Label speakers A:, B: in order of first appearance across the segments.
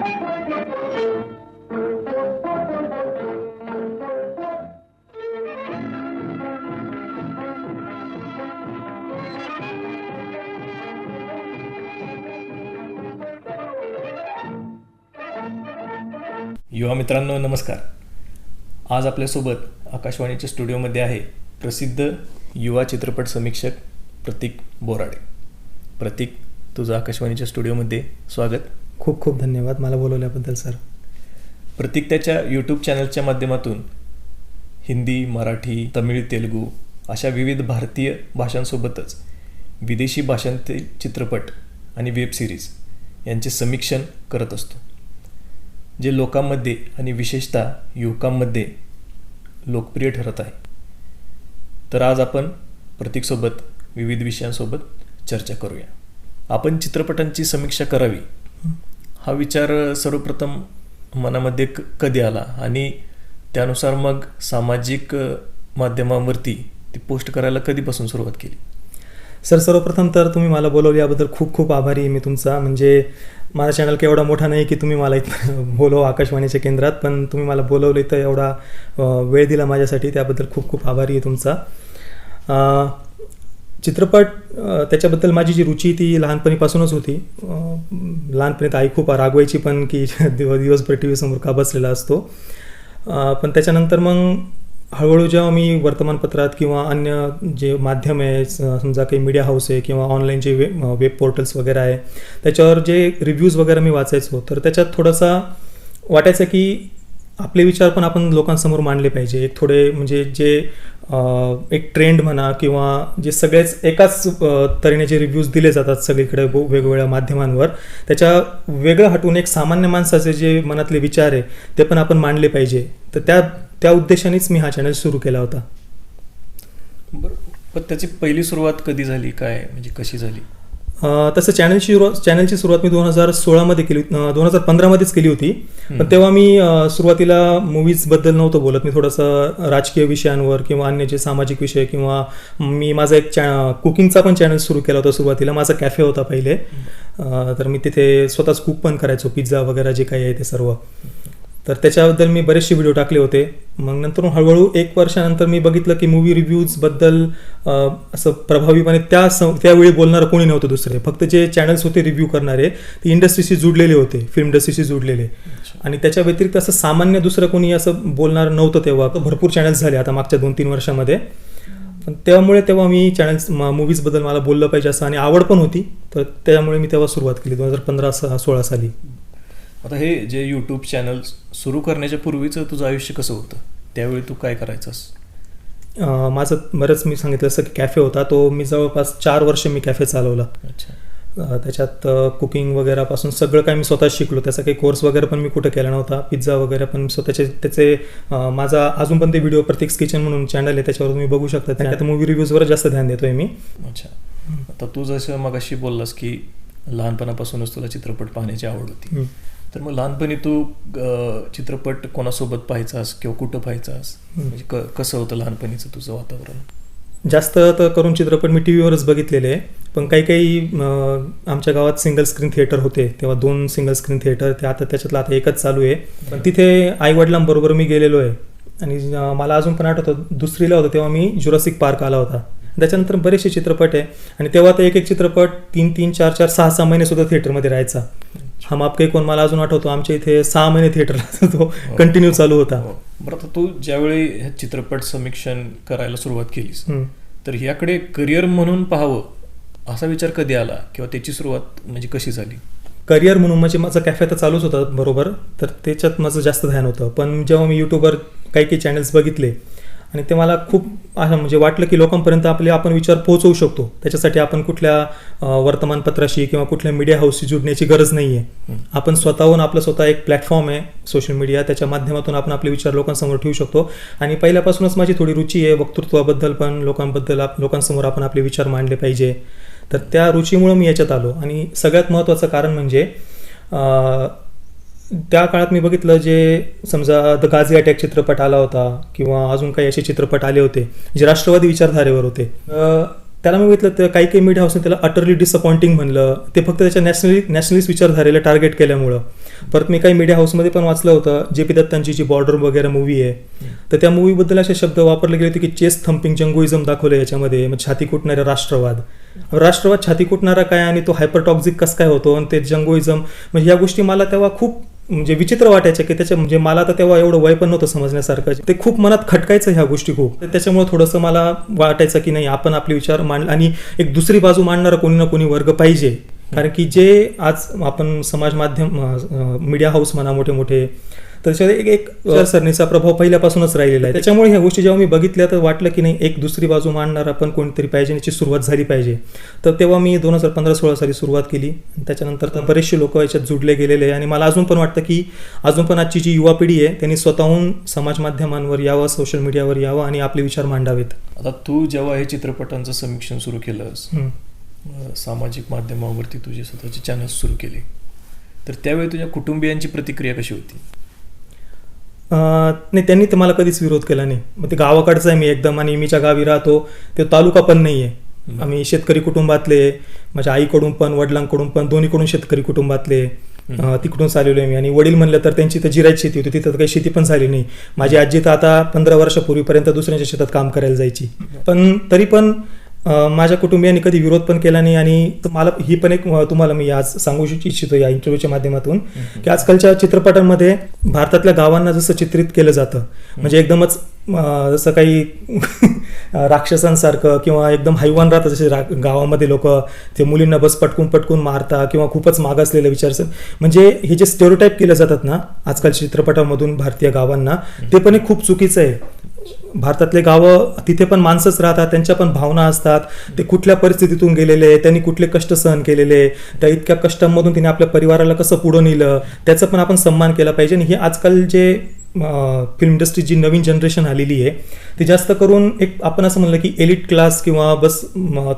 A: युवा मित्रांनो नमस्कार. आज आपल्यासोबत आकाशवाणीच्या स्टुडिओमध्ये आहे प्रसिद्ध युवा चित्रपट समीक्षक प्रतीक बोराडे. प्रतीक, तुझं आकाशवाणीच्या स्टुडिओमध्ये स्वागत.
B: खूप खूप धन्यवाद मला बोलवल्याबद्दल सर.
A: प्रतीक त्याच्या यूट्यूब चॅनलच्या माध्यमातून हिंदी, मराठी, तमिळ, तेलुगू अशा विविध भारतीय भाषांसोबतच विदेशी भाषांतील चित्रपट आणि वेब सिरीज यांचे समीक्षण करत असतो, जे लोकांमध्ये आणि विशेषतः युवकांमध्ये लोकप्रिय ठरत आहे. तर आज आपण प्रतीकसोबत विविध विषयांसोबत चर्चा करूया. आपण चित्रपटांची समीक्षा करावी हा विचार सर्वप्रथम मनामध्ये कधी आला आणि त्यानुसार मग सामाजिक माध्यमांवरती ती पोस्ट करायला कधीपासून सुरुवात केली?
B: सर, सर्वप्रथम तर तुम्ही मला बोलवलं याबद्दल खूप खूप आभारी आहे मी तुमचा. म्हणजे माझा चॅनल काही एवढा मोठा नाही की तुम्ही मला इथं बोलवा आकाशवाणीच्या केंद्रात, पण तुम्ही मला बोलवलं इथं एवढा वेळ दिला माझ्यासाठी, त्याबद्दल खूप खूप आभारी आहे तुमचा. चित्रपट त्याच्याबद्दल माझी जी रुची ती लहानपणीपासूनच होती. लहानपणी तर आई खूप रागवायची पण की दिवसभर टी व्हीसमोर का बसलेला असतो. पण त्याच्यानंतर मग हळूहळू जेव्हा मी वर्तमानपत्रात किंवा अन्य जे माध्यम आहे, समजा काही मीडिया हाऊस आहे किंवा ऑनलाईन जे वेब पोर्टल्स वगैरे आहे, त्याच्यावर जे रिव्ह्यूज वगैरे मी वाचायचो, तर त्याच्यात थोडासा वाटायचं की आपले विचार पण आपण लोकांसमोर मांडले पाहिजे. एक थोडे म्हणजे जे एक ट्रेंड म्हणा किंवा जे सगळेच एकाच तऱ्हेने जे रिव्ह्यूज दिले जातात सगळीकडे वेगवेगळ्या माध्यमांवर, त्याच्या वेगळं हटून एक सामान्य माणसाचे जे मनातले विचार आहे ते पण आपण मांडले पाहिजे. तर त्या उद्देशानेच मी हा चॅनल सुरू केला होता.
A: बरं, पण त्याची पहिली सुरुवात कधी झाली, काय म्हणजे कशी झाली?
B: तसं चॅनलची सुरुवात मी 2016मध्ये केली, 2015मध्येच केली होती. पण तेव्हा मी सुरुवातीला मूवीजबद्दल नव्हतं बोलत. मी थोडंसं राजकीय विषयांवर किंवा अन्य जे सामाजिक विषय, किंवा मी माझा एक कुकिंगचा पण चॅनल सुरू केला होता सुरुवातीला. माझा कॅफे होता पहिले, तर मी तिथे स्वतःच कुक पण करायचो, पिझ्झा वगैरे जे काही आहे ते सर्व. तर त्याच्याबद्दल मी बरेचसे व्हिडिओ टाकले होते. मग नंतर हळूहळू 1 वर्षानंतर मी बघितलं की मूवी रिव्ह्यूजबद्दल असं प्रभावीपणे त्यावेळी बोलणारं कोणी नव्हतं दुसरे. फक्त जे चॅनल्स होते रिव्ह्यू करणारे ते इंडस्ट्रीशी जुडलेले होते, फिल्म इंडस्ट्रीशी जुडलेले. आणि त्याच्या व्यतिरिक्त असं सामान्य दुसरं कोणी असं बोलणारं नव्हतं तेव्हा. भरपूर चॅनल्स झाले आता मागच्या 2-3 वर्षामध्ये. पण तेव्हा मी चॅनल्स मूवीजबद्दल मला बोललं पाहिजे असं आणि आवड पण होती, तर त्यामुळे मी तेव्हा सुरुवात केली 2015-16 साली.
A: आता हे जे यूट्यूब चॅनल सुरू करण्याच्या पूर्वीचं तुझं आयुष्य कसं होतं? त्यावेळी तू काय करायचंस?
B: माझं बरंच मी सांगितलं असं की कॅफे होता, तो मी जवळपास 4 वर्ष मी कॅफे चालवला.
A: अच्छा.
B: त्याच्यात कुकिंग वगैरेपासून सगळं काही मी स्वतः शिकलो. त्याचा काही कोर्स वगैरे पण मी कुठं केला नव्हता. पिझ्झा वगैरे पण त्याचे माझा अजून पण ते व्हिडिओ प्रतीक्स किचन म्हणून चॅनल आहे, त्याच्यावर तुम्ही बघू शकता. त्यात मूवी रिव्ह्यूजवर जास्त ध्यान देतोय मी.
A: अच्छा. आता तू जसं मगाशी बोललास की लहानपणापासूनच तुला चित्रपट पाहण्याची आवड होती, तर मग लहानपणी तू चित्रपट कोणासोबत पाहायचास किंवा कुठं पाहायचास? म्हणजे कसं होतं लहानपणीचं तुझं वातावरण?
B: जास्त तर करून चित्रपट मी टी व्हीवरच बघितलेले, पण काही आमच्या गावात सिंगल स्क्रीन थिएटर होते तेव्हा, 2 सिंगल स्क्रीन थिएटर. ते आता त्याच्यातलं आता एकच चालू आहे. पण तिथे आईवडिलांबरोबर मी गेलेलो आहे. आणि मला अजून पण आठवतं, 2रीला होतं तेव्हा मी जुरासिक पार्क आला होता. त्याच्यानंतर बरेचसे चित्रपट आहे. आणि तेव्हा तर एक चित्रपट 3-3, 4-4, 6-6 महिने सुद्धा थिएटरमध्ये राहायचा. हम आपके कोण मला अजून आठवतो, आमच्या इथे 6 महिने थिएटरला तो कंटिन्यू चालू होता.
A: बरं, आता तू ज्यावेळी हे चित्रपट समीक्षण करायला सुरुवात केलीस, तर ह्याकडे करिअर म्हणून पाहावं असा विचार कधी आला किंवा त्याची सुरुवात म्हणजे कशी झाली?
B: करिअर म्हणून म्हणजे माझा कॅफे तर चालूच होता बरोबर, तर त्याच्यात माझं जास्त ध्यान होतं. पण जेव्हा मी यूट्यूबवर काही चॅनल्स बघितले आणि ते मला खूप असं म्हणजे वाटलं की लोकांपर्यंत आपण विचार पोहोचवू शकतो. त्याच्यासाठी आपण कुठल्या वर्तमानपत्राशी किंवा कुठल्या मीडिया हाऊसशी जुडण्याची गरज नाही आहे. आपण स्वतःहून आपलं स्वतः एक प्लॅटफॉर्म आहे सोशल मीडिया, त्याच्या माध्यमातून आपण आपले विचार लोकांसमोर ठेवू शकतो. आणि पहिल्यापासूनच माझी थोडी रुची आहे वक्तृत्वाबद्दल, पण लोकांसमोर आपण आपले विचार मांडले पाहिजे. तर त्या रुचीमुळं मी याच्यात आलो. आणि सगळ्यात महत्त्वाचं कारण म्हणजे त्या काळात मी बघितलं, जे समजा द गाझी अटॅक चित्रपट आला होता किंवा अजून काही असे चित्रपट आले होते जे राष्ट्रवादी विचारधारेवर होते. त्याला मी बघितलं तर काही मीडिया हाऊसने त्याला अटरली डिसअपॉइंटिंग म्हणलं, ते फक्त त्याच्या नॅशनलिस्ट विचारधारेला टार्गेट केल्यामुळं. परत मी काही मीडिया हाऊसमध्ये पण वाचलं होतं, जे.पी. दत्तांची जी बॉर्डर वगैरे मूवी आहे, तर त्या मूवीबद्दल असे शब्द वापरले गेले होते की चेस्ट थम्पिंग जंगोइझम दाखवलं याच्यामध्ये, म्हणजे छाती कुटणारा राष्ट्रवाद छाती कुटणारा काय आणि तो हायपरटॉक्झिक कसं काय होतो आणि ते जंगोइझम, म्हणजे या गोष्टी मला तेव्हा खूप म्हणजे विचित्र वाटायच्या की त्याच्या म्हणजे मला तर तेव्हा एवढं वय पण नव्हतं समजण्यासारखं, ते खूप मनात खटकायचं ह्या गोष्टी खूप. त्याच्यामुळे थोडंसं मला वाटायचं की नाही, आपण आपले विचार मांड आणि एक दुसरी बाजू मांडणारा कोणी ना कोणी वर्ग पाहिजे. कारण की जे आज आपण समाज माध्यम मीडिया हाऊस म्हणा मोठे मोठे, त्याच्यात एक विचारसरणीचा प्रभाव पहिल्यापासूनच राहिलेला आहे. त्याच्यामुळे ह्या गोष्टी जेव्हा मी बघितल्या तर वाटलं की नाही, एक दुसरी बाजू मांडणारा पण कोणीतरी पाहिजे, याची सुरुवात झाली पाहिजे. तर तेव्हा मी 2015-16 साली सुरुवात केली. त्याच्यानंतर तर बरेचसे लोक याच्यात जुडले गेलेले आहे आणि मला अजून पण वाटतं की अजून पण आजची जी युवा पिढी आहे त्यांनी स्वतःहून समाज माध्यमांवर यावं, सोशल मीडियावर यावं आणि आपले विचार मांडावेत.
A: आता तू जेव्हा हे चित्रपटांचं समीक्षण सुरू केलंस, सामाजिक माध्यमावरती तुझे स्वतःचे चॅनल्स सुरू केले, तर त्यावेळी तुझ्या कुटुंबियांची प्रतिक्रिया कशी होती?
B: नाही, त्यांनी तर मला कधीच विरोध केला नाही. मग ते गावाकडचं आहे मी एकदम, आणि मी ज्या गावी राहतो ते तालुका पण नाही आहे. आम्ही शेतकरी कुटुंबातले, माझ्या आईकडून पण वडिलांकडून पण दोन्हीकडून शेतकरी कुटुंबातले, तिकडून आलेलो आहे मी. आणि वडील म्हणलं तर त्यांची तर जिरायची शेती होती, तिथं तर काही शेती पण झाली नाही. माझी आजी तर आता 15 वर्षापूर्वीपर्यंत दुसऱ्यांच्या शेतात काम करायला जायची, पण तरी पण माझ्या कुटुंबियांनी कधी विरोध पण केला नाही. आणि मला ही पण एक तुम्हाला मी आज सांगू इच्छितो या इंटरव्ह्यूच्या माध्यमातून की आजकालच्या चित्रपटांमध्ये भारतातल्या गावांना जसं चित्रित केलं जातं, म्हणजे एकदमच जसं काही राक्षसांसारखं किंवा एकदम हैवान राहतं, जसे गावामध्ये लोक ते मुलींना बस पटकून मारता किंवा खूपच मागासलेलं विचार, म्हणजे हे जे स्टेरिओटाईप केले जातात ना आजकाल चित्रपटामधून भारतीय गावांना, ते पण एक खूप चुकीचं आहे. भारतातले गावं, तिथे पण माणसंच राहतात, त्यांच्या पण भावना असतात, ते कुठल्या परिस्थितीतून गेलेले, त्यांनी कुठले कष्ट सहन केलेले, त्या इतक्या कष्टांमधून त्यांनी आपल्या परिवाराला कसं पुढं नेलं, त्याचा पण आपण सन्मान केला पाहिजे. आणि हे आजकाल जे फिल्म इंडस्ट्री जी नवीन जनरेशन आलेली आहे ती जास्त करून एक आपण असं म्हणलं की एलिट क्लास किंवा बस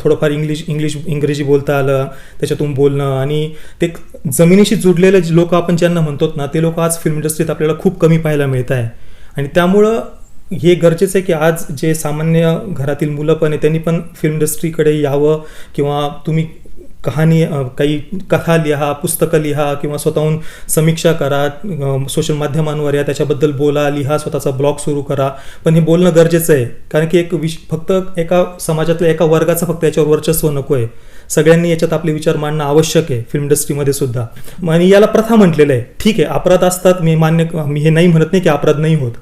B: थोडंफार इंग्रजी बोलता आलं त्याच्यातून बोलणं, आणि ते जमिनीशी जुडलेले लोक आपण ज्यांना म्हणतो ना, ते लोक आज फिल्म इंडस्ट्रीत आपल्याला खूप कमी पाहायला मिळत आहे. आणि त्यामुळं हे गरजेचं आहे की आज जे सामान्य घरातील मुलं पण आहे त्यांनी पण फिल्म इंडस्ट्रीकडे यावं, किंवा तुम्ही काही कथा लिहा, पुस्तकं लिहा, किंवा स्वतःहून समीक्षा करा, सोशल माध्यमांवर या, त्याच्याबद्दल बोला, लिहा, स्वतःचा ब्लॉग सुरू करा. पण हे बोलणं गरजेचं आहे, कारण की फक्त एका समाजातल्या एका वर्गाचं फक्त याच्यावर वर्चस्व नको आहे. सगळ्यांनी याच्यात आपले विचार मांडणं आवश्यक आहे फिल्म इंडस्ट्रीमध्ये सुद्धा. आणि याला प्रथा म्हटलेलं आहे. ठीक आहे, अपराध असतात, मी हे नाही म्हणत नाही की अपराध नाही होत,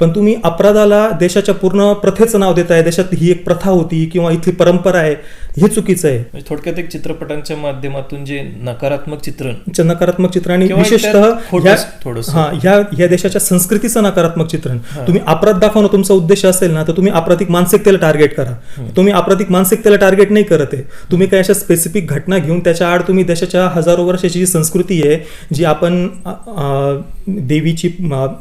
B: पण तुम्ही अपराधाला देशाच्या पूर्ण प्रथेचं नाव देताय. देशात ही एक प्रथा होती किंवा इथली परंपरा आहे, हे चुकीचं आहे.
A: थोडक्यात एक चित्रपटांच्या माध्यमातून जे नकारात्मक चित्रण
B: आणि विशेषतः ह्या देशाच्या संस्कृतीचं नकारात्मक चित्रण. तुम्ही अपराध दाखवणं तुमचा उद्देश असेल ना, तर तुम्ही आपराधिक मानसिकतेला टार्गेट करा. तुम्ही आपराधिक मानसिकतेला टार्गेट नाही करत आहे, तुम्ही काय अशा स्पेसिफिक घटना घेऊन त्याच्या आड तुम्ही देशाच्या हजारो वर्षाची जी संस्कृती आहे, जी आपण देवीची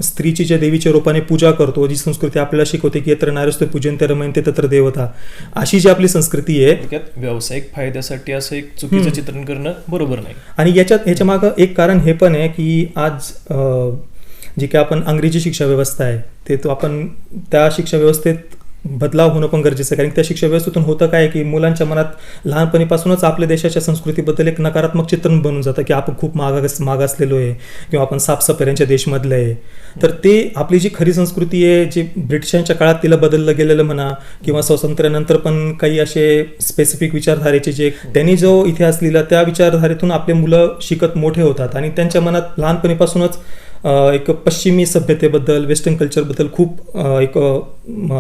B: स्त्रीची ज्या देवीच्या रूपाने पूजा करतो, जी संस्कृती आपल्याला शिकवते की यत्र नार्यस्तु पूजन्ते रमन्ते तत्र देवता, अशी जी आपली संस्कृती आहे,
A: व्यावसायिक फायद्यासाठी असं एक चुकीचं चित्रण करणं बरोबर नाही.
B: आणि याच्या मागं एक कारण हे पण आहे की आज जी काय आपण अंग्रेजी शिक्षा व्यवस्था आहे, ते तो आपण त्या शिक्षा व्यवस्थेत बदलाव होणं पण गरजेचं आहे. कारण त्या शिक्षा व्यवस्थेतून होतं काय की मुलांच्या मनात लहानपणीपासूनच आपल्या देशाच्या संस्कृतीबद्दल एक नकारात्मक चित्रण बनून जातं की आपण खूप मागासलेलो आहे किंवा आपण साफसफाईच्या देशमधलं आहे. तर ते आपली जी खरी संस्कृती आहे, जी ब्रिटिशांच्या काळात तिला बदललं गेलेलं म्हणा, किंवा स्वातंत्र्यानंतर पण काही असे स्पेसिफिक विचारधारेचे जे त्यांनी जो इतिहास लिहिला त्या विचारधारेतून आपले मुलं शिकत मोठे होतात आणि त्यांच्या मनात लहानपणीपासूनच एक पश्चिमी सभ्यतेबद्दल, वेस्टर्न कल्चरबद्दल खूप एक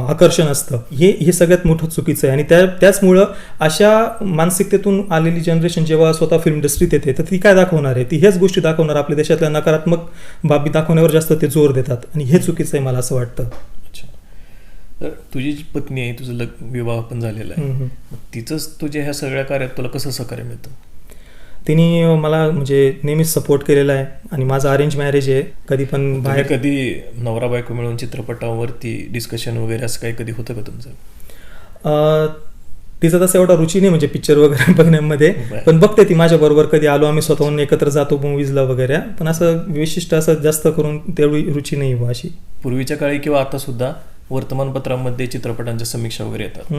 B: आकर्षण असतं. हे सगळ्यात मोठं चुकीचं आहे. आणि त्याचमुळं अशा मानसिकतेतून आलेली जनरेशन जेव्हा स्वतः फिल्म इंडस्ट्रीत येते तर ती काय दाखवणार आहे, ती हेच गोष्टी दाखवणार, आपल्या देशातल्या नकारात्मक बाबी दाखवण्यावर जास्त ते जोर देतात, आणि हे चुकीचं आहे मला असं वाटतं.
A: अच्छा, तर तुझी जी पत्नी आहे, तुझं विवाह पण झालेला आहे, तिचंच तुझ्या ह्या सगळ्या कार्यात तुला कसं सहकार्य मिळतं?
B: तिने मला म्हणजे नेहमीच सपोर्ट केलेला आहे, आणि माझं अरेंज मॅरेज आहे. कधी पण बाहेर
A: कधी नवरा बायको मिळून चित्रपटावरती डिस्कशन वगैरे असं काही कधी होतं का तुमचं?
B: तिचं तसं एवढा रुची नाही म्हणजे पिक्चर वगैरे बघण्यामध्ये, पण बघते ती माझ्या बरोबर. कधी आलो आम्ही स्वतःहून एकत्र जातो मूवीजला वगैरे, पण असं विशिष्ट असं जास्त करून तेवढी रुची नाही अशी.
A: पूर्वीच्या काळी किंवा आता सुद्धा वर्तमानपत्रांमध्ये चित्रपटांच्या समीक्षा वगैरे येतात,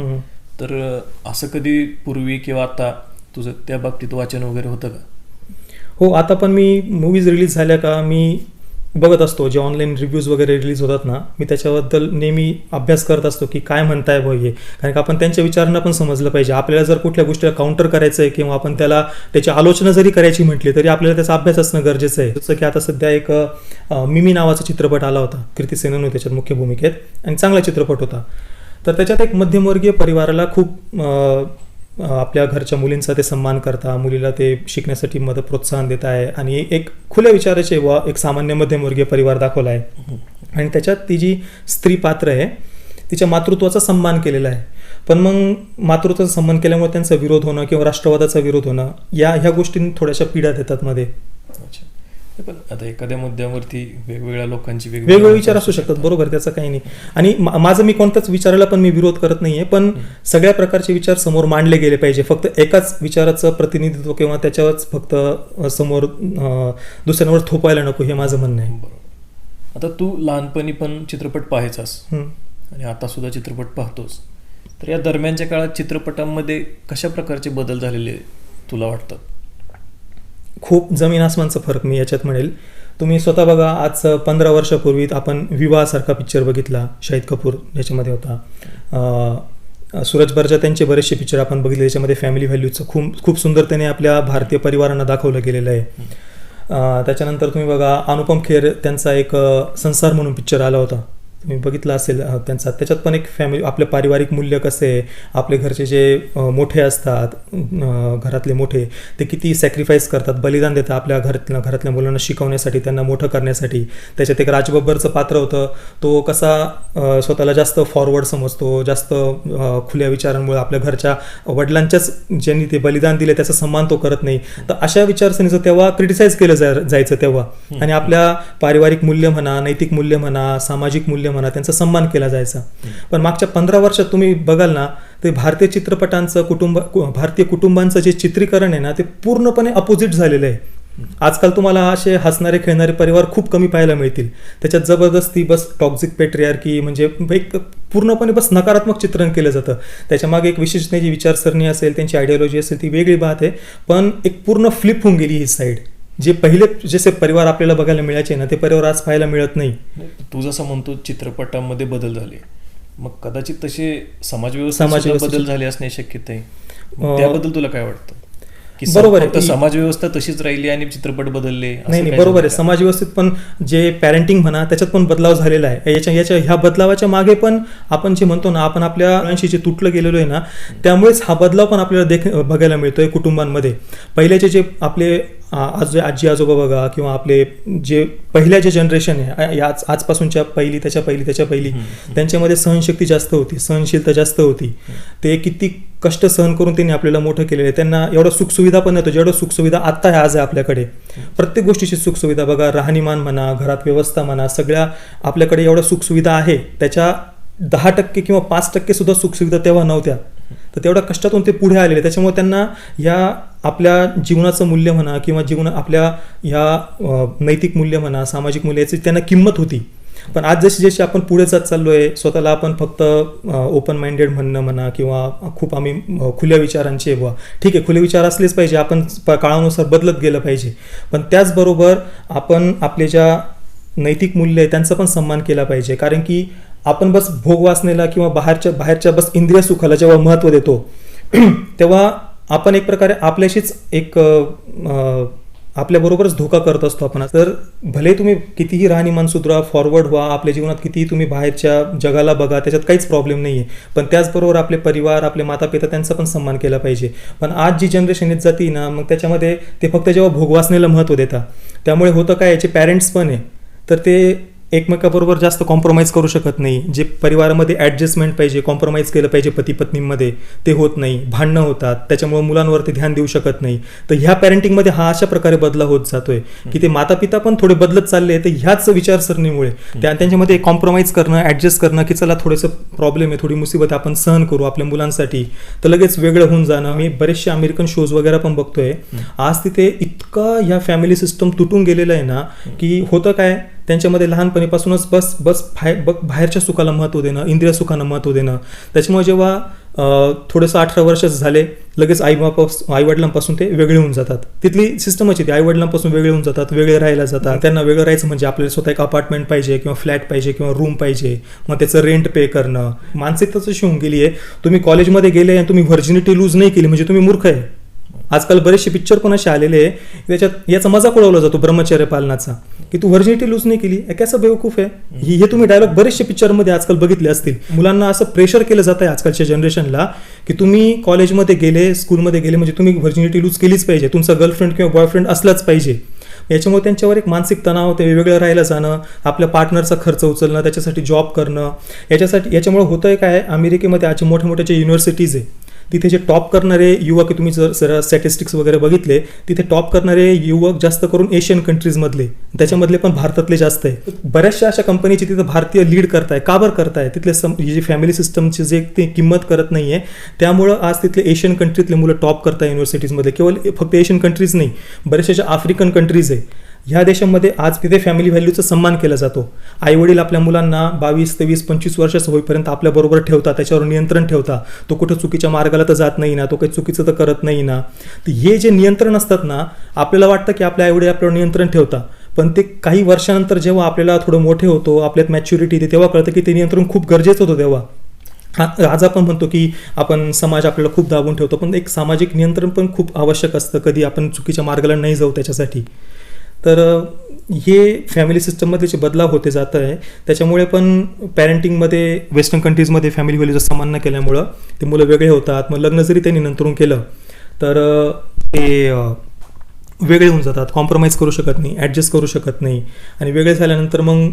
A: तर असं कधी पूर्वी किंवा आता तुझं त्या बाबतीत वाचन वगैरे होतं का?
B: हो, आता पण मी मूवीज रिलीज झाल्या का मी बघत असतो, जे ऑनलाईन रिव्ह्यूज वगैरे रिलीज होतात ना, मी त्याच्याबद्दल नेहमी अभ्यास करत असतो की काय म्हणताय भाऊ हे. कारण का आपण त्यांच्या विचारांना पण समजलं पाहिजे. आपल्याला जर कुठल्या गोष्टीला काउंटर करायचं आहे किंवा आपण त्याला त्याची आलोचना जरी करायची म्हटली तरी आपल्याला त्याचा अभ्यास असणं गरजेचं आहे. जसं की आता सध्या एक मिमी नावाचा चित्रपट आला होता, कीर्ती सेनन होती त्याच्यात मुख्य भूमिकेत आणि चांगला चित्रपट होता. तर त्याच्यात एक मध्यमवर्गीय परिवाराला खूप आपल्या घरच्या मुलींचा ते सन्मान करता, मुलीला ते शिकण्यासाठी मदत प्रोत्साहन देत आहे आणि एक खुल्या विचाराचे व एक सामान्य मध्यमवर्गीय परिवार दाखवला आहे. आणि त्याच्यात ती जी स्त्री पात्र आहे तिच्या मातृत्वाचा सन्मान केलेला आहे. पण मग मातृत्वाचा सन्मान केल्यामुळे त्यांचा विरोध होणं किंवा राष्ट्रवादाचा विरोध होणं ह्या गोष्टी थोड्याशा पीडा देतात मध्ये.
A: अच्छा, पण आता एखाद्या मुद्द्यावरती वेगवेगळ्या लोकांची
B: वेगवेगळे विचार असू शकतात, बरोबर, त्याचं काही नाही. आणि माझं मी कोणत्याच विचाराला पण मी विरोध करत नाहीये, पण सगळ्या प्रकारचे विचार समोर मांडले गेले पाहिजे. फक्त एकाच विचाराचं प्रतिनिधित्व किंवा त्याच्यावरच फक्त समोर दुसऱ्यांवर थोपायला नको, हे माझं म्हणणं आहे.
A: बरोबर. आता तू लहानपणी पण चित्रपट पाहायचास आणि आता सुद्धा चित्रपट पाहतोस, तर या दरम्यानच्या काळात चित्रपटांमध्ये कशा प्रकारचे बदल झालेले तुला वाटतात?
B: खूप जमीन आसमानचा फरक मी याच्यात म्हणेल. तुम्ही स्वतः बघा, आज 15 वर्षापूर्वी आपण विवाहासारखा पिक्चर बघितला, शाहिद कपूर ज्याच्यामध्ये होता. सूरज बर्जा त्यांचे बरेचसे पिक्चर आपण बघितले, त्याच्यामध्ये फॅमिली व्हॅल्यूजचं खूप सुंदरतेने आपल्या भारतीय परिवारांना दाखवलं गेलेलं आहे. त्याच्यानंतर तुम्ही बघा, अनुपम खेर त्यांचा एक संसार म्हणून पिक्चर आला होता, तुम्ही बघितला असेल त्यांचा. त्याच्यात पण एक फॅमिली, आपले पारिवारिक मूल्य कसे, आपले घरचे जे मोठे असतात, घरातले मोठे, ते किती सॅक्रिफाईस करतात, बलिदान देतात आपल्या घरातल्या मुलांना शिकवण्यासाठी, त्यांना मोठं करण्यासाठी. त्याच्यात एक राज बब्बरचं पात्र होतं, तो कसा स्वतःला जास्त फॉरवर्ड समजतो, जास्त खुल्या विचारांमुळे आपल्या घरच्या वडिलांच्याच ज्यांनी ते बलिदान दिले त्याचा सन्मान तो करत नाही. तर अशा विचारसरणीचं तेव्हा क्रिटिसाइज केलं जायचं तेव्हा. आणि आपल्या पारिवारिक मूल्य म्हणा, नैतिक मूल्य म्हणा, सामाजिक मूल्य म्हणा, त्यांचा सन्मान केला जायचा. पण मागच्या 15 वर्षात तुम्ही बघाल ना, ते भारतीय चित्रपटांचं भारतीय कुटुंबांचं जे चित्रीकरण आहे ना, ते पूर्णपणे अपोजिट झालेलं आहे. आजकाल तुम्हाला असे हसणारे खेळणारे परिवार खूप कमी पाहायला मिळतील. त्याच्यात जबरदस्ती बस टॉक्झिक पेट्रियार्की, म्हणजे एक पूर्णपणे बस नकारात्मक चित्रण केलं जातं. त्याच्यामागे एक विशिष्ट जी विचारसरणी असेल, त्यांची आयडिओलॉजी असेल, ती वेगळी बात आहे. पण एक पूर्ण फ्लिप होऊन गेली ही साईड. जे पहिले जसे परिवार आपल्याला बघायला मिळायचे ना, ते परिवार आज पाहायला मिळत नाही.
A: तू जसं म्हणतो चित्रपटांमध्ये बदल झाले, मग कदाचित तसे समाजव्यवस्था बदल झाले असणे शक्यता आहे. त्याबद्दल तुला काय वाटतं? की
B: बरोबर आहे,
A: समाजव्यवस्था तशीच राहिली आणि चित्रपट बदलले?
B: नाही, बरोबर आहे. समाजव्यवस्थेत पण जे पॅरेंटिंग म्हणा, त्याच्यात पण बदलाव झालेला आहे. ह्या बदलावाच्या मागे पण आपण जे म्हणतो ना, आपण आपल्या मुलांशी जे तुटलं गेलेलो आहे ना, त्यामुळेच हा बदलाव पण आपल्याला बघायला मिळतोय कुटुंबांमध्ये. पहिल्याचे जे आपले आजी आजोबा बघा, किंवा आपले जे पहिल्या जे जनरेशन आहे, आजपासूनच्या पहिली त्याच्या पहिली, त्यांच्यामध्ये सहनशक्ती जास्त होती, सहनशीलता जास्त होती. ते किती कष्ट सहन करून त्यांनी आपल्याला मोठं केलेलं आहे. त्यांना एवढं सुखसुविधा पण नव्हतं जेवढं सुखसुविधा आता आज आहे आपल्याकडे. प्रत्येक गोष्टीची सुखसुविधा बघा, राहणीमान म्हणा, घरात व्यवस्था म्हणा, सगळ्या आपल्याकडे एवढ्या सुखसुविधा आहे. त्याच्या 10% किंवा 5% सुद्धा सुखसुविधा तेव्हा नव्हत्या. तर तेवढ्या कष्टातून ते पुढे आलेले. त्याच्यामुळे त्यांना या आपल्या जीवनाचं मूल्य म्हणा, किंवा आपल्या ह्या नैतिक मूल्य म्हणा, सामाजिक मूल्य, याची त्यांना किंमत होती. पण आज जशी आपण पुढे जात चाललो आहे, स्वतःला आपण फक्त ओपन माइंडेड म्हणा, किंवा खूप आम्ही खुल्या विचारांचे, ठीक आहे, खुले विचार असलेच पाहिजे, आपण काळानुसार बदलत गेलं पाहिजे. पण त्याचबरोबर आपण आपले ज्या नैतिक मूल्य आहे त्यांचा पण सन्मान केला पाहिजे. कारण की आपण बस भोगवासनेला किंवा बाहेरच्या बस इंद्रिय सुखाला जेव्हा महत्त्व देतो, तेव्हा आपण एक प्रकारे आपल्याशीच एक आपल्याबरोबरच धोका करत असतो आपण. तर भले तुम्ही कितीही राहणीमान सुधरा, फॉरवर्ड व्हा, आपल्या जीवनात कितीही तुम्ही बाहेरच्या जगाला बघा, त्याच्यात काहीच प्रॉब्लेम नाही आहे. पण त्याचबरोबर आपले परिवार, आपले माता पिता, त्यांचा पण सन्मान केला पाहिजे. पण आज जी जनरेशन येत जाते ना, मग त्याच्यामध्ये ते फक्त जेव्हा भोगवासनेला महत्त्व देतात, त्यामुळे होतं काय, याचे पॅरेंट्स पण आहे, तर ते एकमेकाबरोबर जास्त कॉम्प्रोमाइज करू शकत नाही. जे परिवारामध्ये ॲडजस्टमेंट पाहिजे, कॉम्प्रोमाइज केलं पाहिजे पती पत्नींमध्ये, ते होत नाही. भांडणं होतात, त्याच्यामुळे मुलांवरती ध्यान देऊ शकत नाही. तर ह्या पॅरेंटिंगमध्ये हा अशा प्रकारे बदलाव होत जातोय की ते माता पिता पण थोडे बदलत चालले. तर ह्याच विचारसरणीमुळे त्यांच्यामध्ये कॉम्प्रोमाइज करणं, ॲडजस्ट करणं, की चला थोडंसं प्रॉब्लेम आहे, थोडी मुसीबत आपण सहन करू आपल्या मुलांसाठी, तर लगेच वेगळं होऊन जाणं. मी बरेचसे अमेरिकन शोज वगैरे पण बघतोय. आज तिथे इतका ह्या फॅमिली सिस्टम तुटून गेलेलं आहे ना, की होतं काय, त्यांच्यामध्ये लहानपणीपासूनच बस बाहेरच्या सुखाला महत्त्व देणं, इंद्रिय सुखांना महत्त्व देणं. त्याच्यामुळे जेव्हा थोडंसं 18 वर्ष झाले लगेच आईवडिलांपासून ते वेगळे होऊन जातात. तिथली सिस्टमच आहे, आईवडिलांपासून वेगळे होऊन जातात, वेगळे राहायला जातात. त्यांना वेगळं राहायचं म्हणजे आपल्याला स्वतः एक अपार्टमेंट पाहिजे किंवा फ्लॅट पाहिजे किंवा रूम पाहिजे, मग त्याचं रेंट पे करणं. मानसिकताच अशी होऊन गेली आहे, तुम्ही कॉलेजमध्ये गेले आणि तुम्ही व्हर्जिनिटी लूज नाही केली म्हणजे तुम्ही मूर्ख आहे. आजकाल बरेचसे पिक्चर पण असे आलेले आहे, त्याच्यात याचा मजाक उडवला जातो ब्रह्मचर्य पालनाचा, की तू व्हर्जिनिटी लूज नाही केली, कसं बेवकूफ आहे. हे तुम्ही डायलॉग बरेचसे पिक्चरमध्ये आजकाल बघितले असतील. मुलांना असं प्रेशर केलं जात आहे आजकालच्या जनरेशनला, की तुम्ही कॉलेजमध्ये गेले, स्कूलमध्ये गेले म्हणजे तुम्ही व्हर्जिनिटी लूज केलीच पाहिजे, तुमचा गर्लफ्रेंड किंवा बॉयफ्रेंड असलाच पाहिजे. याच्यामुळे त्यांच्यावर एक मानसिक तणाव, ते वेगवेगळं राहायला जाणं, आपल्या पार्टनरचा खर्च उचलणं, त्याच्यासाठी जॉब करणं. याच्यामुळे होतंय काय, अमेरिकेमध्ये आज मोठ्या मोठ्या ज्या युनिव्हर्सिटीज आहे तिथे जे टॉप करणारे युवक, तुम्ही जर स्टॅटिस्टिक्स वगैरे बघितले, तिथे टॉप करणारे युवक जास्त करून एशियन कंट्रीजमधले, त्याच्यामधले पण भारतातले जास्त आहे. बऱ्याचशा अशा कंपनीची तिथं भारतीय लीड करताय. का बरं करताय? तिथले जी फॅमिली सिस्टमची जे ते किंमत करत नाही आहे, त्यामुळं आज तिथले एशियन कंट्रीतले मुलं टॉप करताय युनिव्हर्सिटीजमध्ये. केवळ फक्त एशियन कंट्रीज नाही, बऱ्याचशा आफ्रिकन कंट्रीज आहे. ह्या देशामध्ये आज तिथे फॅमिली व्हॅल्यूचा सन्मान केला जातो. आईवडील आपल्या मुलांना 22, 23, 25 वर्षाचं होईपर्यंत आपल्याबरोबर ठेवतात, त्याच्यावर नियंत्रण ठेवतात. तो कुठं चुकीच्या मार्गाला तर जात नाही ना, तो काही चुकीचं तर करत नाही ना. तर हे जे नियंत्रण असतात ना, आपल्याला वाटतं की आपल्या आईवडील आपल्यावर नियंत्रण ठेवतात, पण ते काही वर्षानंतर जेव्हा आपल्याला थोडं मोठे होतो, आपल्यात मॅच्युरिटी येते, तेव्हा कळतं की ते नियंत्रण खूप गरजेचं होतं. तेव्हा आज आपण म्हणतो की आपण समाज आपल्याला खूप दाबून ठेवतो, पण एक सामाजिक नियंत्रण पण खूप आवश्यक असतं, कधी आपण चुकीच्या मार्गाला नाही जाऊ त्याच्यासाठी. तर हे फॅमिली सिस्टममध्ये जे बदलाव होते जात आहे, त्याच्यामुळे पण पॅरेंटिंगमध्ये वेस्टर्न कंट्रीजमध्ये फॅमिली व्हॅल्यूचा सन्मान न केल्यामुळं ते मुलं वेगळे होतात. मग लग्न जरी त्यांनी नंतरून केलं तर ते वेगळे होऊन जातात, कॉम्प्रोमाइज करू शकत नाही, ॲडजस्ट करू शकत नाही. आणि वेगळे झाल्यानंतर मग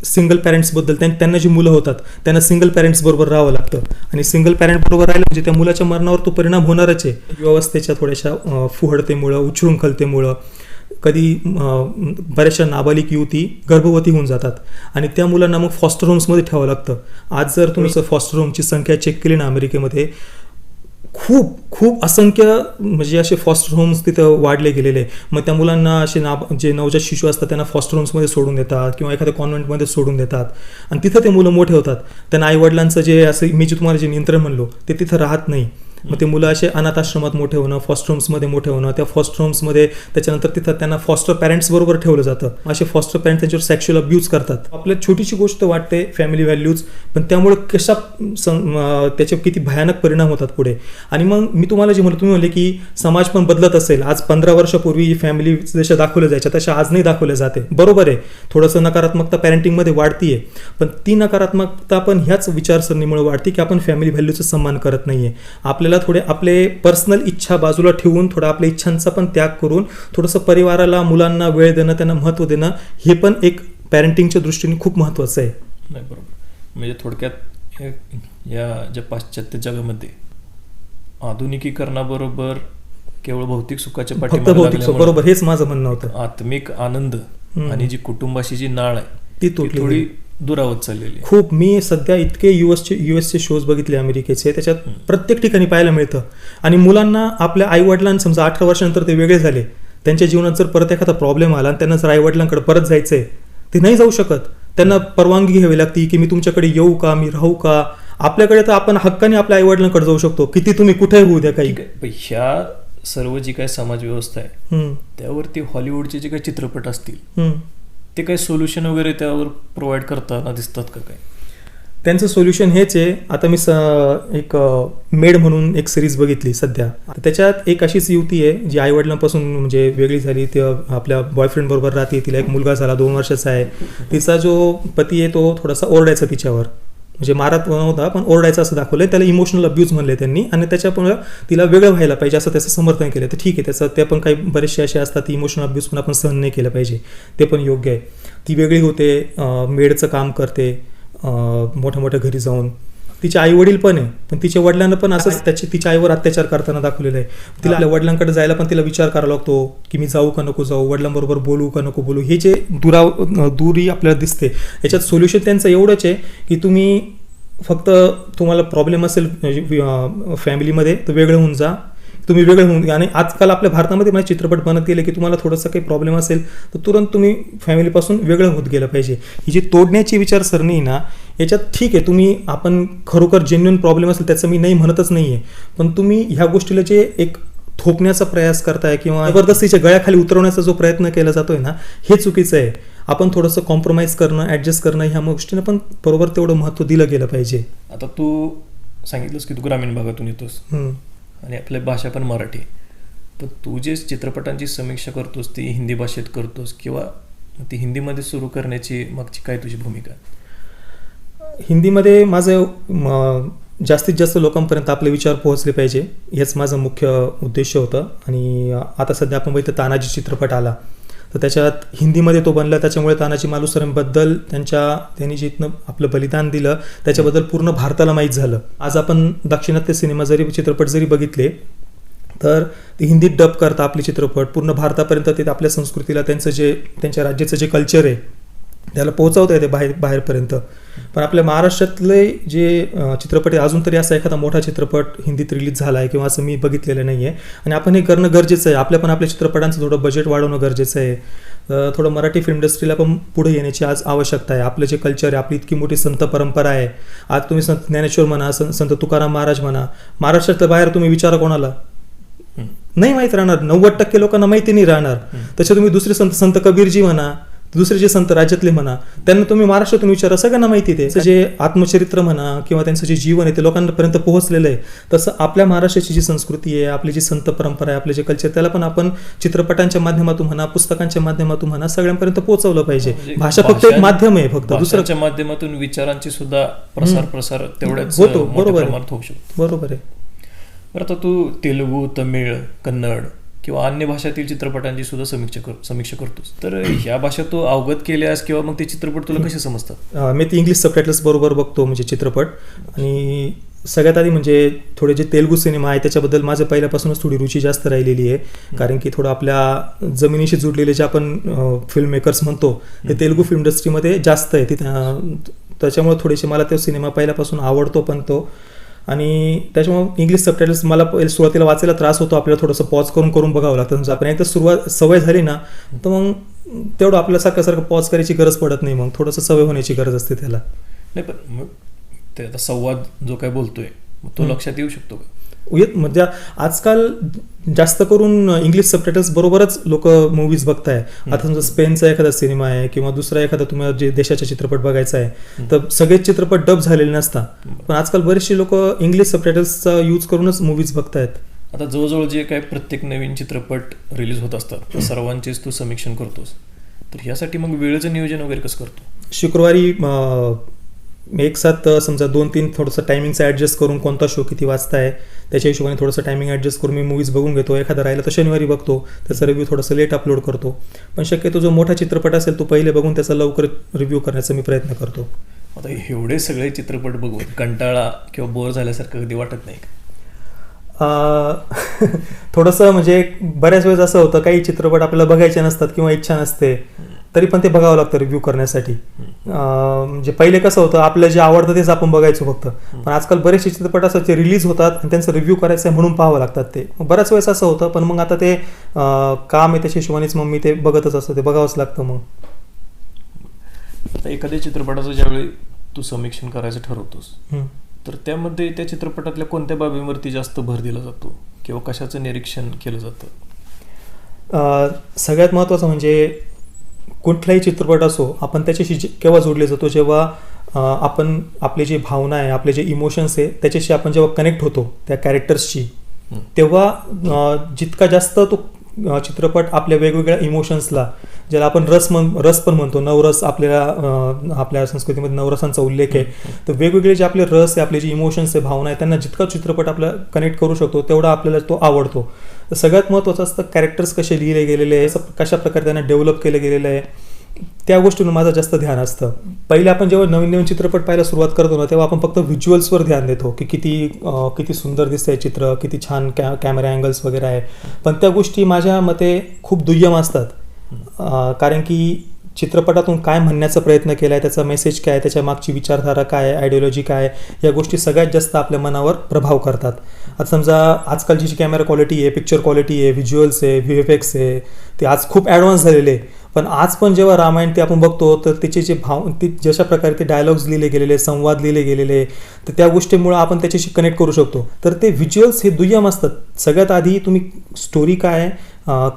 B: सिंगल पॅरेंट्सबद्दल त्यांना जी मुलं होतात त्यांना सिंगल पॅरेंट्सबरोबर राहावं लागतं. आणि सिंगल पॅरेंटबरोबर राहिलं म्हणजे त्या मुलाच्या मरणावर तो परिणाम होणारच आहे. व्यवस्थेच्या थोड्याशा फुहडतेमुळं, उच्छृंखलतेमुळं कधी बऱ्याचशा नाबालिक युवती गर्भवती होऊन जातात आणि त्या मुलांना मग फॉस्टर होम्समध्ये ठेवावं लागतं. आज जर तुम्ही फॉस्टर होमची संख्या चेक केली ना अमेरिकेमध्ये, खूप खूप असंख्य म्हणजे असे फॉस्टर होम्स तिथं वाढले गेलेले. मग त्या मुलांना असे जे नवजात शिशू असतात त्यांना फॉस्टर होम्समध्ये सोडून देतात किंवा एखाद्या कॉन्व्हेंटमध्ये सोडून देतात आणि तिथं ते मुलं मोठे होतात. त्यांना आईवडिलांचं जे असं मी जे तुम्हाला जे नियंत्रण म्हणलो ते तिथं राहत नाही. मग ते मुलं असे अनाथ आश्रमात मोठे होणं, फॉस्टर होम्समध्ये मोठे होणं, त्या फॉस्टर होम्समध्ये त्याच्यानंतर तिथं त्यांना फॉस्टर पॅरेंट्स बरोबर ठेवलं जातं. असे फॉस्टर पॅरेंट्स त्यांच्यावर सेक्शुअल अब्यूज करतात. आपल्याला छोटीशी गोष्ट वाटते फॅमिली व्हॅल्यूज, पण त्यामुळे त्याचे किती भयानक परिणाम होतात पुढे. आणि मग मी तुम्हाला जे म्हणलं, तुम्ही म्हणले की समाज पण बदलत असेल. आज 15 वर्षापूर्वी फॅमिली जशा दाखवल्या जायच्या तशा आज नाही दाखवल्या जाते. बरोबर आहे, थोडंसं नकारात्मकता पॅरेंटिंगमध्ये वाढतीये, पण ती नकारात्मकता पण ह्याच विचारसरणीमुळे वाढते की आपण फॅमिली व्हॅल्यूचा सन्मान करत नाहीये. आपल्याला थोडे आपले पर्सनल इच्छा बाजूला ठेवून थोडा आपल्या इच्छांचा पण त्याग करून थोडंसं परिवाराला, मुलांना वेळ देणं, त्यांना महत्त्व देणं, हे पण एक पॅरेंटिंगच्या दृष्टीने खूप महत्त्वाचं आहे.
A: नाही, बरोबर. म्हणजे थोडक्यात या ज्या पाश्चात्य जगामध्ये आधुनिकीकरणाबरोबर केवळ भौतिक सुखाच्या
B: पाठीमागे, बरोबर, हेच माझं म्हणणं होतं,
A: आत्मिक आनंद आणि जी कुटुंबाशी जी नाळ आहे
B: ती थोडी
A: दुरावत चाललेली.
B: खूप मी सध्या इतके युएसचे शोज बघितले अमेरिकेचे, त्याच्यात प्रत्येक ठिकाणी पाहायला मिळतं. आणि मुलांना आपल्या आईवडिलांना समजा 18 वर्षानंतर ते वेगळे झाले, त्यांच्या जीवनात जर परत एखादा प्रॉब्लेम आला आणि त्यांना जर आईवडिलांकडे परत जायचंय, ते नाही जाऊ शकत. त्यांना परवानगी घ्यावी लागते की मी तुमच्याकडे येऊ का, मी राहू का. आपल्याकडे तर आपण हक्काने आपल्या आईवडिलांकडे जाऊ शकतो, किती तुम्ही कुठे होऊ द्या काही.
A: ह्या सर्व जी काही समाज व्यवस्था आहे त्यावरती हॉलिवूडचे जे काही चित्रपट असतील ते काही सोल्युशन वगैरे त्यावर प्रोव्हाइड करताना दिसतात का? काय
B: त्यांचं सोल्युशन हेच आहे. आता मी एक मेड म्हणून एक सिरीज बघितली सध्या, त्याच्यात एक अशीच युवती आहे जी आईवडिलांपासून म्हणजे वेगळी झाली, ती आपल्या बॉयफ्रेंड बरोबर राहते, तिला एक मुलगा झाला, 2 वर्षाचा आहे. तिचा जो पती आहे तो थोडासा ओरडायचा तिच्यावर, म्हणजे मारत नव्हता पण ओरडायचं असं दाखवलंय. त्याला इमोशनल अब्यूज म्हणले त्यांनी, आणि त्याच्यामुळे तिला वेगळं व्हायला पाहिजे असं त्याचं समर्थन केलं. तर ठीक आहे, त्याचं ते पण काही बरेचसे असे असतात इमोशनल अब्यूज पण आपण सहन नाही केलं पाहिजे, ते पण योग्य आहे. ती वेगळी होते, मेडचं काम करते, मोठ्या मोठ्या घरी जाऊन. तिचे आई वडील पण आहे, पण तिच्या वडिलांना पण असंच तिच्या आईवर अत्याचार करताना दाखवलेलं आहे. तिला आपल्या वडिलांकडे जायला पण तिला विचार करावा लागतो की मी जाऊ का नको जाऊ, वडिलांबरोबर बोलू का नको बोलू. हे जे दुरी आपल्याला दिसते, याच्यात सोल्युशन त्यांचं एवढंच आहे की तुम्ही फक्त तुम्हाला प्रॉब्लेम असेल फॅमिलीमध्ये तर वेगळं होऊन जा, तुम्ही वेगळे होऊन. आणि आजकाल आपल्या भारतामध्ये मला चित्रपट बनत गेले की तुम्हाला थोडंसं काही प्रॉब्लेम असेल तर तुरंत तुम्ही फॅमिलीपासून वेगळं होत गेलं पाहिजे. ही जी तोडण्याची विचारसरणी ना, याच्यात ठीक आहे, तुम्ही आपण खरोखर जेन्युइन प्रॉब्लेम असेल त्याचं मी नाही म्हणतच नाही आहे, पण तुम्ही ह्या गोष्टीला जे एक थोपण्याचा प्रयास करताय किंवा जबरदस्तीच्या गळ्याखाली उतरवण्याचा जो प्रयत्न केला जातोय ना, हे चुकीचं आहे. आपण थोडंसं कॉम्प्रोमाइज करणं, ॲडजस्ट करणं, ह्या गोष्टींना पण बरोबर तेवढं महत्त्व दिलं गेलं पाहिजे.
A: आता तू सांगितलंस की तू ग्रामीण भागातून येतोस आणि आपली भाषा पण मराठी, पण तू जे चित्रपटांची समीक्षा करतोस ती हिंदी भाषेत करतोस किंवा ती हिंदीमध्ये सुरू करण्याची मागची काय तुझी भूमिका?
B: हिंदीमध्ये माझं जास्तीत जास्त लोकांपर्यंत आपले विचार पोहोचले पाहिजे, हेच माझं मुख्य उद्देश होतं. आणि आता सध्या आपण बघितलं तानाजी चित्रपट आला, तर त्याच्यात हिंदीमध्ये तो बनला, त्याच्यामुळे तानाजी मालुसरेंबद्दल त्यांनी जे इथनं आपलं बलिदान दिलं त्याच्याबद्दल पूर्ण भारताला माहीत झालं. आज आपण दाक्षिणात्य सिनेमा चित्रपट जरी बघितले तर ते हिंदीत डब करता आपले चित्रपट पूर्ण भारतापर्यंत, ते आपल्या संस्कृतीला त्यांच्या राज्याचं जे कल्चर आहे त्याला पोहोचवता येते बाहेरपर्यंत. पण आपल्या महाराष्ट्रातले जे चित्रपट आहे, अजून तरी असा एखादा मोठा चित्रपट हिंदीत रिलीज झाला आहे किंवा असं मी बघितलेलं नाही आहे. आणि आपण हे करणं गरजेचं आहे. आपल्या चित्रपटांचं थोडं बजेट वाढवणं गरजेचं आहे. थोडं मराठी फिल्म इंडस्ट्रीला पण पुढे येण्याची आज आवश्यकता आहे. आपलं जे कल्चर आहे, आपली इतकी मोठी संत परंपरा आहे. आज तुम्ही संत ज्ञानेश्वर म्हणा, संत तुकाराम महाराज म्हणा, महाराष्ट्रातल्या बाहेर तुम्ही विचारा कोणाला नाही माहीत राहणार, 90% लोकांना माहिती नाही राहणार. तसे तुम्ही दुसरे संत कबीरजी म्हणा, दुसरे जे संत राज्यातले म्हणा, त्यांना तुम्ही महाराष्ट्रातून विचारा, सगळ्यांना माहिती ते जे आत्मचरित्र म्हणा किंवा त्यांचं जे जीवन आहे ते लोकांपर्यंत पोहोचलेलं आहे. तसं आपल्या महाराष्ट्राची जी संस्कृती आहे, आपली जी संत परंपरा आहे, आपले जे कल्चर, त्याला पण आपण चित्रपटांच्या माध्यमातून म्हणा, पुस्तकांच्या माध्यमातून म्हणा, सगळ्यांपर्यंत पोहोचवलं पाहिजे. भाषा फक्त एक माध्यम आहे, फक्त
A: दुसऱ्याच्या माध्यमातून विचारांची सुद्धा प्रसार तेवढ्याच
B: होतो. बरोबर
A: होऊ शकतो.
B: बरोबर आहे.
A: बरं, आता तू तेलुगू, तमिळ, कन्नड किंवा अन्य भाषातील चित्रपटांची सुद्धा समीक्षा करतोस, तर ह्या भाषा तू अवगत केल्यास किंवा मग ते चित्रपट तुला कसे समजतात?
B: मी ते इंग्लिश सबटायटल्स बरोबर बघतो म्हणजे चित्रपट. आणि सगळ्यात आधी म्हणजे थोडे जे तेलुगू सिनेमा आहे त्याच्याबद्दल माझं पहिल्यापासूनच थोडी रुची जास्त राहिलेली आहे. कारण की थोडं आपल्या जमिनीशी जुडलेले जे आपण फिल्म मेकर्स म्हणतो ते तेलुगू फिल्म इंडस्ट्रीमध्ये जास्त आहे. त्याच्यामुळे थोडेसे मला तो सिनेमा पहिल्यापासून आवडतो पण तो. आणि त्याच्यामुळे इंग्लिश सबटायटल्स मला सुरुवातीला वाचायला त्रास होतो, आपल्याला थोडंसं पॉज करून बघावं लागतं. म्हणजे आपण एकदा सवय झाली ना तर मग तेवढं आपल्याला सारखं पॉज करायची गरज पडत नाही, मग थोडंसं सवय होण्याची गरज असते त्याला.
A: नाही, पण मग ते आता संवाद जो काय बोलतोय तो लक्षात येऊ शकतो का?
B: म्हणजे आजकाल जास्त करून इंग्लिश सबटायटल्स बरोबरच लोक मूवीज बघताय. आता समजा स्पेनचा एखादा सिनेमा आहे किंवा दुसरा एखादा तुम्हाला जे देशाचा चित्रपट बघायचा आहे तर सगळेच चित्रपट डब झालेले नसतात, पण आजकाल बरेचसे लोक इंग्लिश सबटायटल्सचा यूज करूनच मूवीज बघतायत.
A: आता जवळजवळ जे काय प्रत्येक नवीन चित्रपट रिलीज होत असतात सर्वांचेच तू समीक्षण करतोस, तर यासाठी मग वेळेचं नियोजन वगैरे कसं करतो?
B: शुक्रवारी एक साथ समजा 2-3 थोडंसं टायमिंगचं ॲडजस्ट करून कोणता शो किती वाजता आहे त्याच्या हिशोबाने थोडंसं टायमिंग ॲडजस्ट करून मी मूवीज बघून घेतो. एखादा राहिला तर शनिवारी बघतो, त्याचा रिव्ह्यू थोडंसं लेट अपलोड करतो. पण शक्यतो जो मोठा चित्रपट असेल तो पहिले बघून त्याचा लवकर रिव्ह्यू करण्याचा मी प्रयत्न करतो.
A: आता एवढे सगळे चित्रपट बघून कंटाळा किंवा बोर झाल्यासारखं कधी वाटत नाही?
B: थोडंसं म्हणजे बऱ्याच वेळेस असं होतं काही चित्रपट आपल्याला बघायचे नसतात किंवा इच्छा नसते तरी पण ते बघावं लागतं रिव्ह्यू करण्यासाठी. म्हणजे पहिले कसं होतं आपलं जे आवडतं तेच आपण बघायचो फक्त, पण आजकाल बरेचसे चित्रपट असतात जे रिलीज होतात आणि त्यांचं रिव्ह्यू करायचं आहे म्हणून पाहावं लागतात ते. बऱ्याच वेळेस असं होतं, पण मग आता ते काम आहे त्याच्या हिशोबानेच मग मी ते बघतच असतो, ते बघावंच लागतं. मग
A: आता एखाद्या चित्रपटाचं ज्यावेळी तू समीक्षण करायचं ठरवतोस तर त्यामध्ये त्या चित्रपटातल्या कोणत्या बाबींवरती जास्त भर दिला जातो किंवा कशाचं निरीक्षण केलं जातं?
B: सगळ्यात महत्त्वाचं म्हणजे कुठलाही चित्रपट असो आपण त्याच्याशी केव्हा जोडले जातो, जेव्हा आपण आपली जी भावना आहे, आपले जे इमोशन्स आहे त्याच्याशी आपण जेव्हा कनेक्ट होतो त्या कॅरेक्टर्सशी, तेव्हा जितका जास्त तो चित्रपट आपल्या वेगवेगळ्या इमोशन्सला, ज्याला आपण रस पण म्हणतो, नवरस आपल्या संस्कृतीमध्ये नवरसांचा उल्लेख आहे, तर वेगवेगळे जे आपले रस आहे, आपले जे इमोशन्स आहे, भावना आहे, त्यांना जितका चित्रपट आपला कनेक्ट करू शकतो तेवढा आपल्याला तो आवडतो. तर सगळ्यात महत्त्वाचं असतं कॅरेक्टर्स कसे लिहिले गेलेले आहे, कशा प्रकारे त्यांना डेव्हलप केलं गेलेलं आहे, त्या गोष्टींवर माझं जास्त ध्यान असतं. पहिले आपण जेव्हा नवीन चित्रपट पाहायला सुरुवात करतो ना तेव्हा आपण फक्त व्हिज्युअल्सवर ध्यान देतो की किती सुंदर दिसतंय चित्र, किती छान कॅमेरा अँगल्स वगैरे आहे, पण त्या गोष्टी माझ्या मते खूप दुय्यम असतात. कारण की चित्रपटातून काय म्हणण्याचा प्रयत्न केला आहे, त्याचा मेसेज काय, त्याच्या मागची विचारधारा काय आहे, आयडिओलॉजी काय आहे, या गोष्टी सगळ्यात जास्त आपल्या मनावर प्रभाव करतात. आता समजा आजकालची जी कॅमेरा क्वालिटी आहे, पिक्चर क्वालिटी आहे, व्हिज्युअल्स आहे, VFX आहे, ते आज खूप ॲडव्हान्स झालेले आहे. पण आज पण जेव्हा रामायण ते आपण बघतो तर त्याचे जे ते जशा प्रकारे ते डायलॉग्स लिहिले गेलेले, संवाद लिहिले गेलेले, तर त्या गोष्टीमुळे आपण त्याच्याशी कनेक्ट करू शकतो. तर ते व्हिज्युअल्स हे दुय्यम असतात. सगळ्यात आधी तुम्ही स्टोरी काय आहे,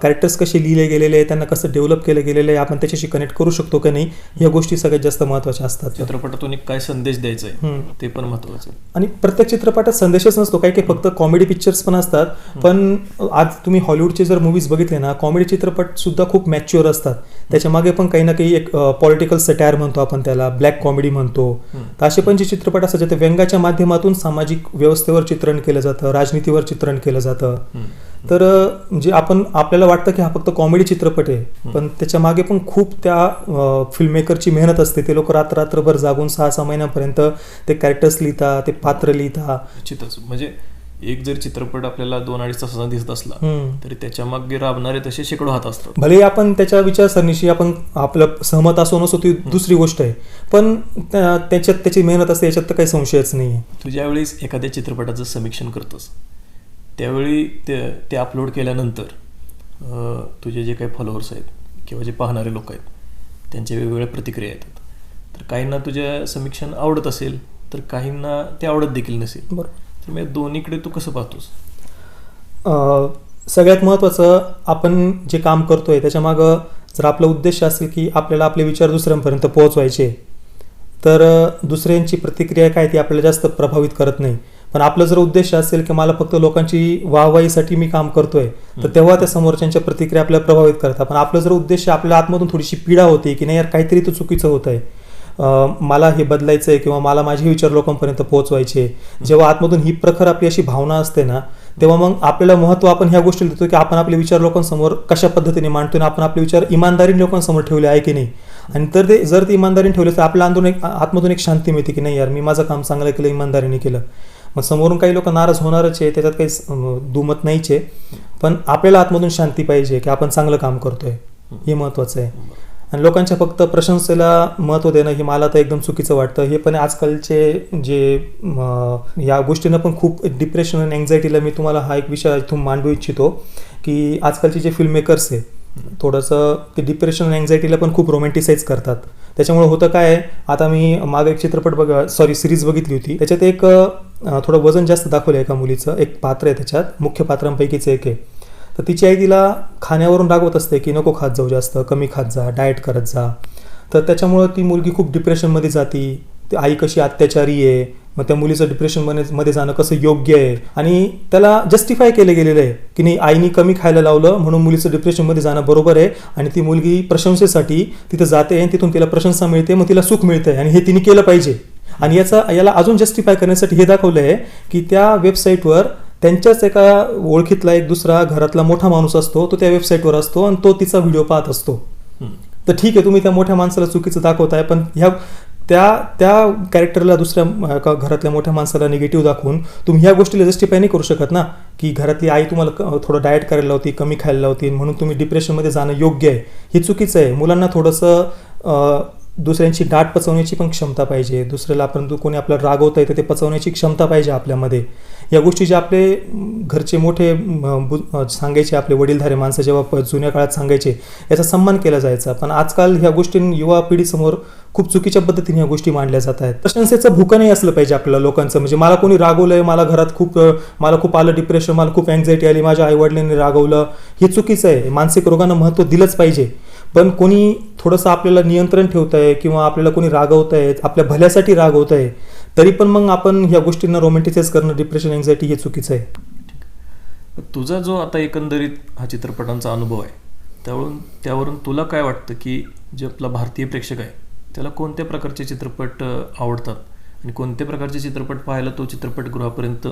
B: कॅरेक्टर्स कसे लिहिले गेलेले आहे, त्यांना कसं डेव्हलप केलं गेलेलं आहे, आपण त्याच्याशी कनेक्ट करू शकतो का नाही, या गोष्टी सगळ्यात जास्त महत्त्वाच्या असतात.
A: चित्रपटातून एक काय संदेश द्यायचा आहे ते पण महत्त्वाचं.
B: आणि प्रत्येक चित्रपटात संदेशच नसतो, काही काही फक्त कॉमेडी पिक्चर्स पण असतात. पण आज तुम्ही हॉलिवूडचे जर मूवीज बघितले ना, कॉमेडी चित्रपट सुद्धा खूप मॅच्युअर असतात. त्याच्या मागे पण काही ना काही एक पॉलिटिकल सटायर म्हणतो आपण त्याला, ब्लॅक कॉमेडी म्हणतो. तर असे पण जे चित्रपट असतात ते व्यंगाच्या माध्यमातून सामाजिक व्यवस्थेवर चित्रण केलं जातं, राजनीतीवर चित्रण केलं जातं. तर जे आपल्याला वाटतं की हा फक्त कॉमेडी चित्रपट आहे, पण त्याच्या मागे पण खूप त्या फिल्ममेकरची मेहनत असते. ते लोक रात्रभर जागून 6-6 महिन्यांपर्यंत ते कॅरेक्टर्स लिहितात, ते पात्र लिहितात.
A: निश्चितच. म्हणजे एक जर चित्रपट आपल्याला 2-2.5 तासाचा दिसत असला तरी त्याच्या मागे राबणारे तसे शेकडो हात असतात.
B: भले आपण त्याच्या विचारसरणीशी आपण आपलं सहमत असो नसो ती दुसरी गोष्ट आहे, पण त्याच्यात त्याची मेहनत असते, याच्यात तर काही संशयच नाही.
A: तू ज्यावेळेस एखाद्या चित्रपटाचं समीक्षण करतोस त्यावेळी ते अपलोड केल्यानंतर तुझे जे काही फॉलोअर्स आहेत किंवा जे पाहणारे लोक आहेत त्यांच्या वेगवेगळ्या प्रतिक्रिया येतात. तर काहींना तुझ्या समीक्षण आवडत असेल तर काहींना ते आवडत देखील नसेल.
B: बरोबर.
A: तर मग दोन्हीकडे तू कसं पाहतोस?
B: सगळ्यात महत्त्वाचं, आपण जे काम करतोय त्याच्यामागं जर आपला उद्देश असेल की आपल्याला आपले विचार दुसऱ्यांपर्यंत पोहोचवायचे, तर दुसऱ्यांची प्रतिक्रिया काय ती आपल्याला जास्त प्रभावित करत नाही. पण आपला जर उद्देश असेल की मला फक्त लोकांची वाहवाहीसाठी मी काम करतोय, तर तेव्हा त्या समोरच्यांच्या प्रतिक्रिया आपल्याला प्रभावित करतात. पण आपला जर उद्देश आपल्या आतमधून थोडीशी पीडा होते की नाही यार काहीतरी तो चुकीचं होत आहे, मला हे बदलायचं आहे किंवा मला माझे विचार लोकांपर्यंत पोहोचवायचे, जेव्हा आतमधून ही प्रखर आपली अशी भावना असते ना, तेव्हा मग आपल्याला महत्त्व आपण ह्या गोष्टीला देतो की आपण आपले विचार लोकांसमोर कशा पद्धतीने मांडतो, आपण आपले विचार इमानदारीने लोकांसमोर ठेवले आहे की नाही. आणि जर ते इमानदारीने ठेवले तर आपल्या आतमधून एक शांती मिळते की नाही यार मी माझं काम चांगलं केलं, इमानदारीने केलं. मग समोरून काही लोक नाराज होणारच आहे, त्याच्यात काही दुमत नाहीच आहे, पण आपल्याला आतमधून शांती पाहिजे की आपण चांगलं काम करतोय, हे महत्त्वाचं आहे. आणि लोकांच्या फक्त प्रशंसेला महत्त्व देणं हे मला तर एकदम चुकीचं वाटतं. हे पण आजकालचे जे या गोष्टीनं पण खूप डिप्रेशन आणि अँझायटीला मी तुम्हाला हा एक विषय इथून मांडू इच्छितो की आजकालचे जे फिल्म मेकर्स आहे थोडंसं ते डिप्रेशन आणि अँझायटीला पण खूप रोमॅन्टिसाईज करतात. त्याच्यामुळे होतं काय आहे, आता मी मागे एक सिरीज बघितली होती, त्याच्यात एक थोडं वजन जास्त दाखवलं आहे एका मुलीचं, एक पात्र आहे त्याच्यात, मुख्य पात्रांपैकीच एक आहे. तर तिची आई तिला खाण्यावरून रागवत असते की नको खात जाऊ जास्त, कमी खात जा, डाएट करत जा. तर त्याच्यामुळं ती मुलगी खूप डिप्रेशनमध्ये जाती. ती आई कशी अत्याचारी आहे, मग त्या मुलीचं डिप्रेशनमध्ये जाणं कसं योग्य आहे, आणि त्याला जस्टिफाय केलं गेलेलं आहे की नाही आईनी कमी खायला लावलं म्हणून मुलीचं डिप्रेशनमध्ये जाणं बरोबर आहे, आणि ती मुलगी प्रशंसेसाठी तिथं जाते आणि तिथून तिला प्रशंसा मिळते, मग तिला सुख मिळतंय आणि हे तिने केलं पाहिजे. आणि याला अजून जस्टिफाय करण्यासाठी हे दाखवलं आहे की त्या वेबसाईटवर त्यांच्याच एका ओळखीतला एक दुसरा घरातला मोठा माणूस असतो, तो त्या वेबसाईटवर असतो आणि तो तिचा व्हिडिओ पाहत असतो. तर ठीक आहे, तुम्ही त्या मोठ्या माणसाला चुकीचं दाखवताय, पण त्या कॅरेक्टरला दुसऱ्या घरातल्या मोठ्या माणसाला निगेटिव्ह दाखवून तुम्ही ह्या गोष्टीला जस्टिफाय नाही करू शकत ना, की घरातली आई तुम्हाला थोडं डाएट करायला लावती, कमी खायला लावती म्हणून तुम्ही डिप्रेशनमध्ये जाणं योग्य आहे. हे चुकीचं आहे. मुलांना थोडंसं दुसऱ्यांची डाट पचवण्याची पण क्षमता पाहिजे. दुसऱ्याला आपण कोणी आपल्याला रागवता येतं ते पचवण्याची क्षमता पाहिजे आपल्यामध्ये. या गोष्टी जे आपले घरचे मोठे सांगायचे, आपले वडीलधारे माणसं जेव्हा जुन्या काळात सांगायचे, याचा सन्मान केला जायचा. पण आजकाल ह्या गोष्टी युवा पिढीसमोर खूप चुकीच्या पद्धतीने ह्या गोष्टी मांडल्या जात आहेत. प्रशंसेचं भूकं नाही असलं पाहिजे आपल्याला लोकांचं. म्हणजे मला कोणी रागवलंय, मला घरात मला खूप आलं डिप्रेशन, मला खूप अँझायटी आली, माझ्या आईवडिलांनी रागवलं, हे चुकीचं आहे. मानसिक रोगांना महत्त्व दिलंच पाहिजे. पण कोणी थोडंसं आपल्याला नियंत्रण ठेवत आहे किंवा आपल्याला कोणी रागवत आहे, आपल्या भल्यासाठी रागवत आहे, तरी पण मग आपण ह्या गोष्टींना रोमॅन्टिसाइज करणं, डिप्रेशन, अँझायटी हे चुकीचं आहे.
A: तुझा जो आता एकंदरीत हा चित्रपटांचा अनुभव आहे, त्यावरून तुला काय वाटतं की जे आपला भारतीय प्रेक्षक आहे त्याला कोणत्या प्रकारचे चित्रपट आवडतात आणि कोणत्या प्रकारचे चित्रपट पाहायला तो चित्रपटगृहापर्यंत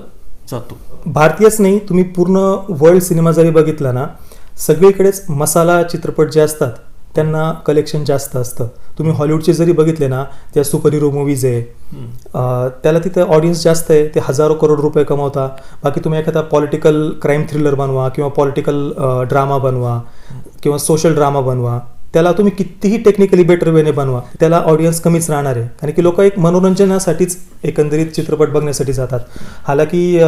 A: जातो?
B: भारतीयच नाही, तुम्ही पूर्ण वर्ल्ड सिनेमा जरी बघितला ना, सगळीकडेच मसाला चित्रपट जे असतात त्यांना कलेक्शन जास्त असतं. तुम्ही हॉलिवूडचे जरी बघितले ना, त्या सुपर हिरो मूवीज आहे, त्याला तिथं ऑडियन्स जास्त आहे, ते हजारो करोड रुपये कमवता. बाकी तुम्ही एखादा पॉलिटिकल क्राईम थ्रिलर बनवा किंवा पॉलिटिकल ड्रामा बनवा किंवा सोशल ड्रामा बनवा, त्याला तुम्ही कितीही टेक्निकली बेटर वेने बनवा, त्याला ऑडियन्स कमीच राहणार आहे. कारण की लोक एक मनोरंजनासाठीच एकंदरीत चित्रपट बघण्यासाठी जातात. हालाकी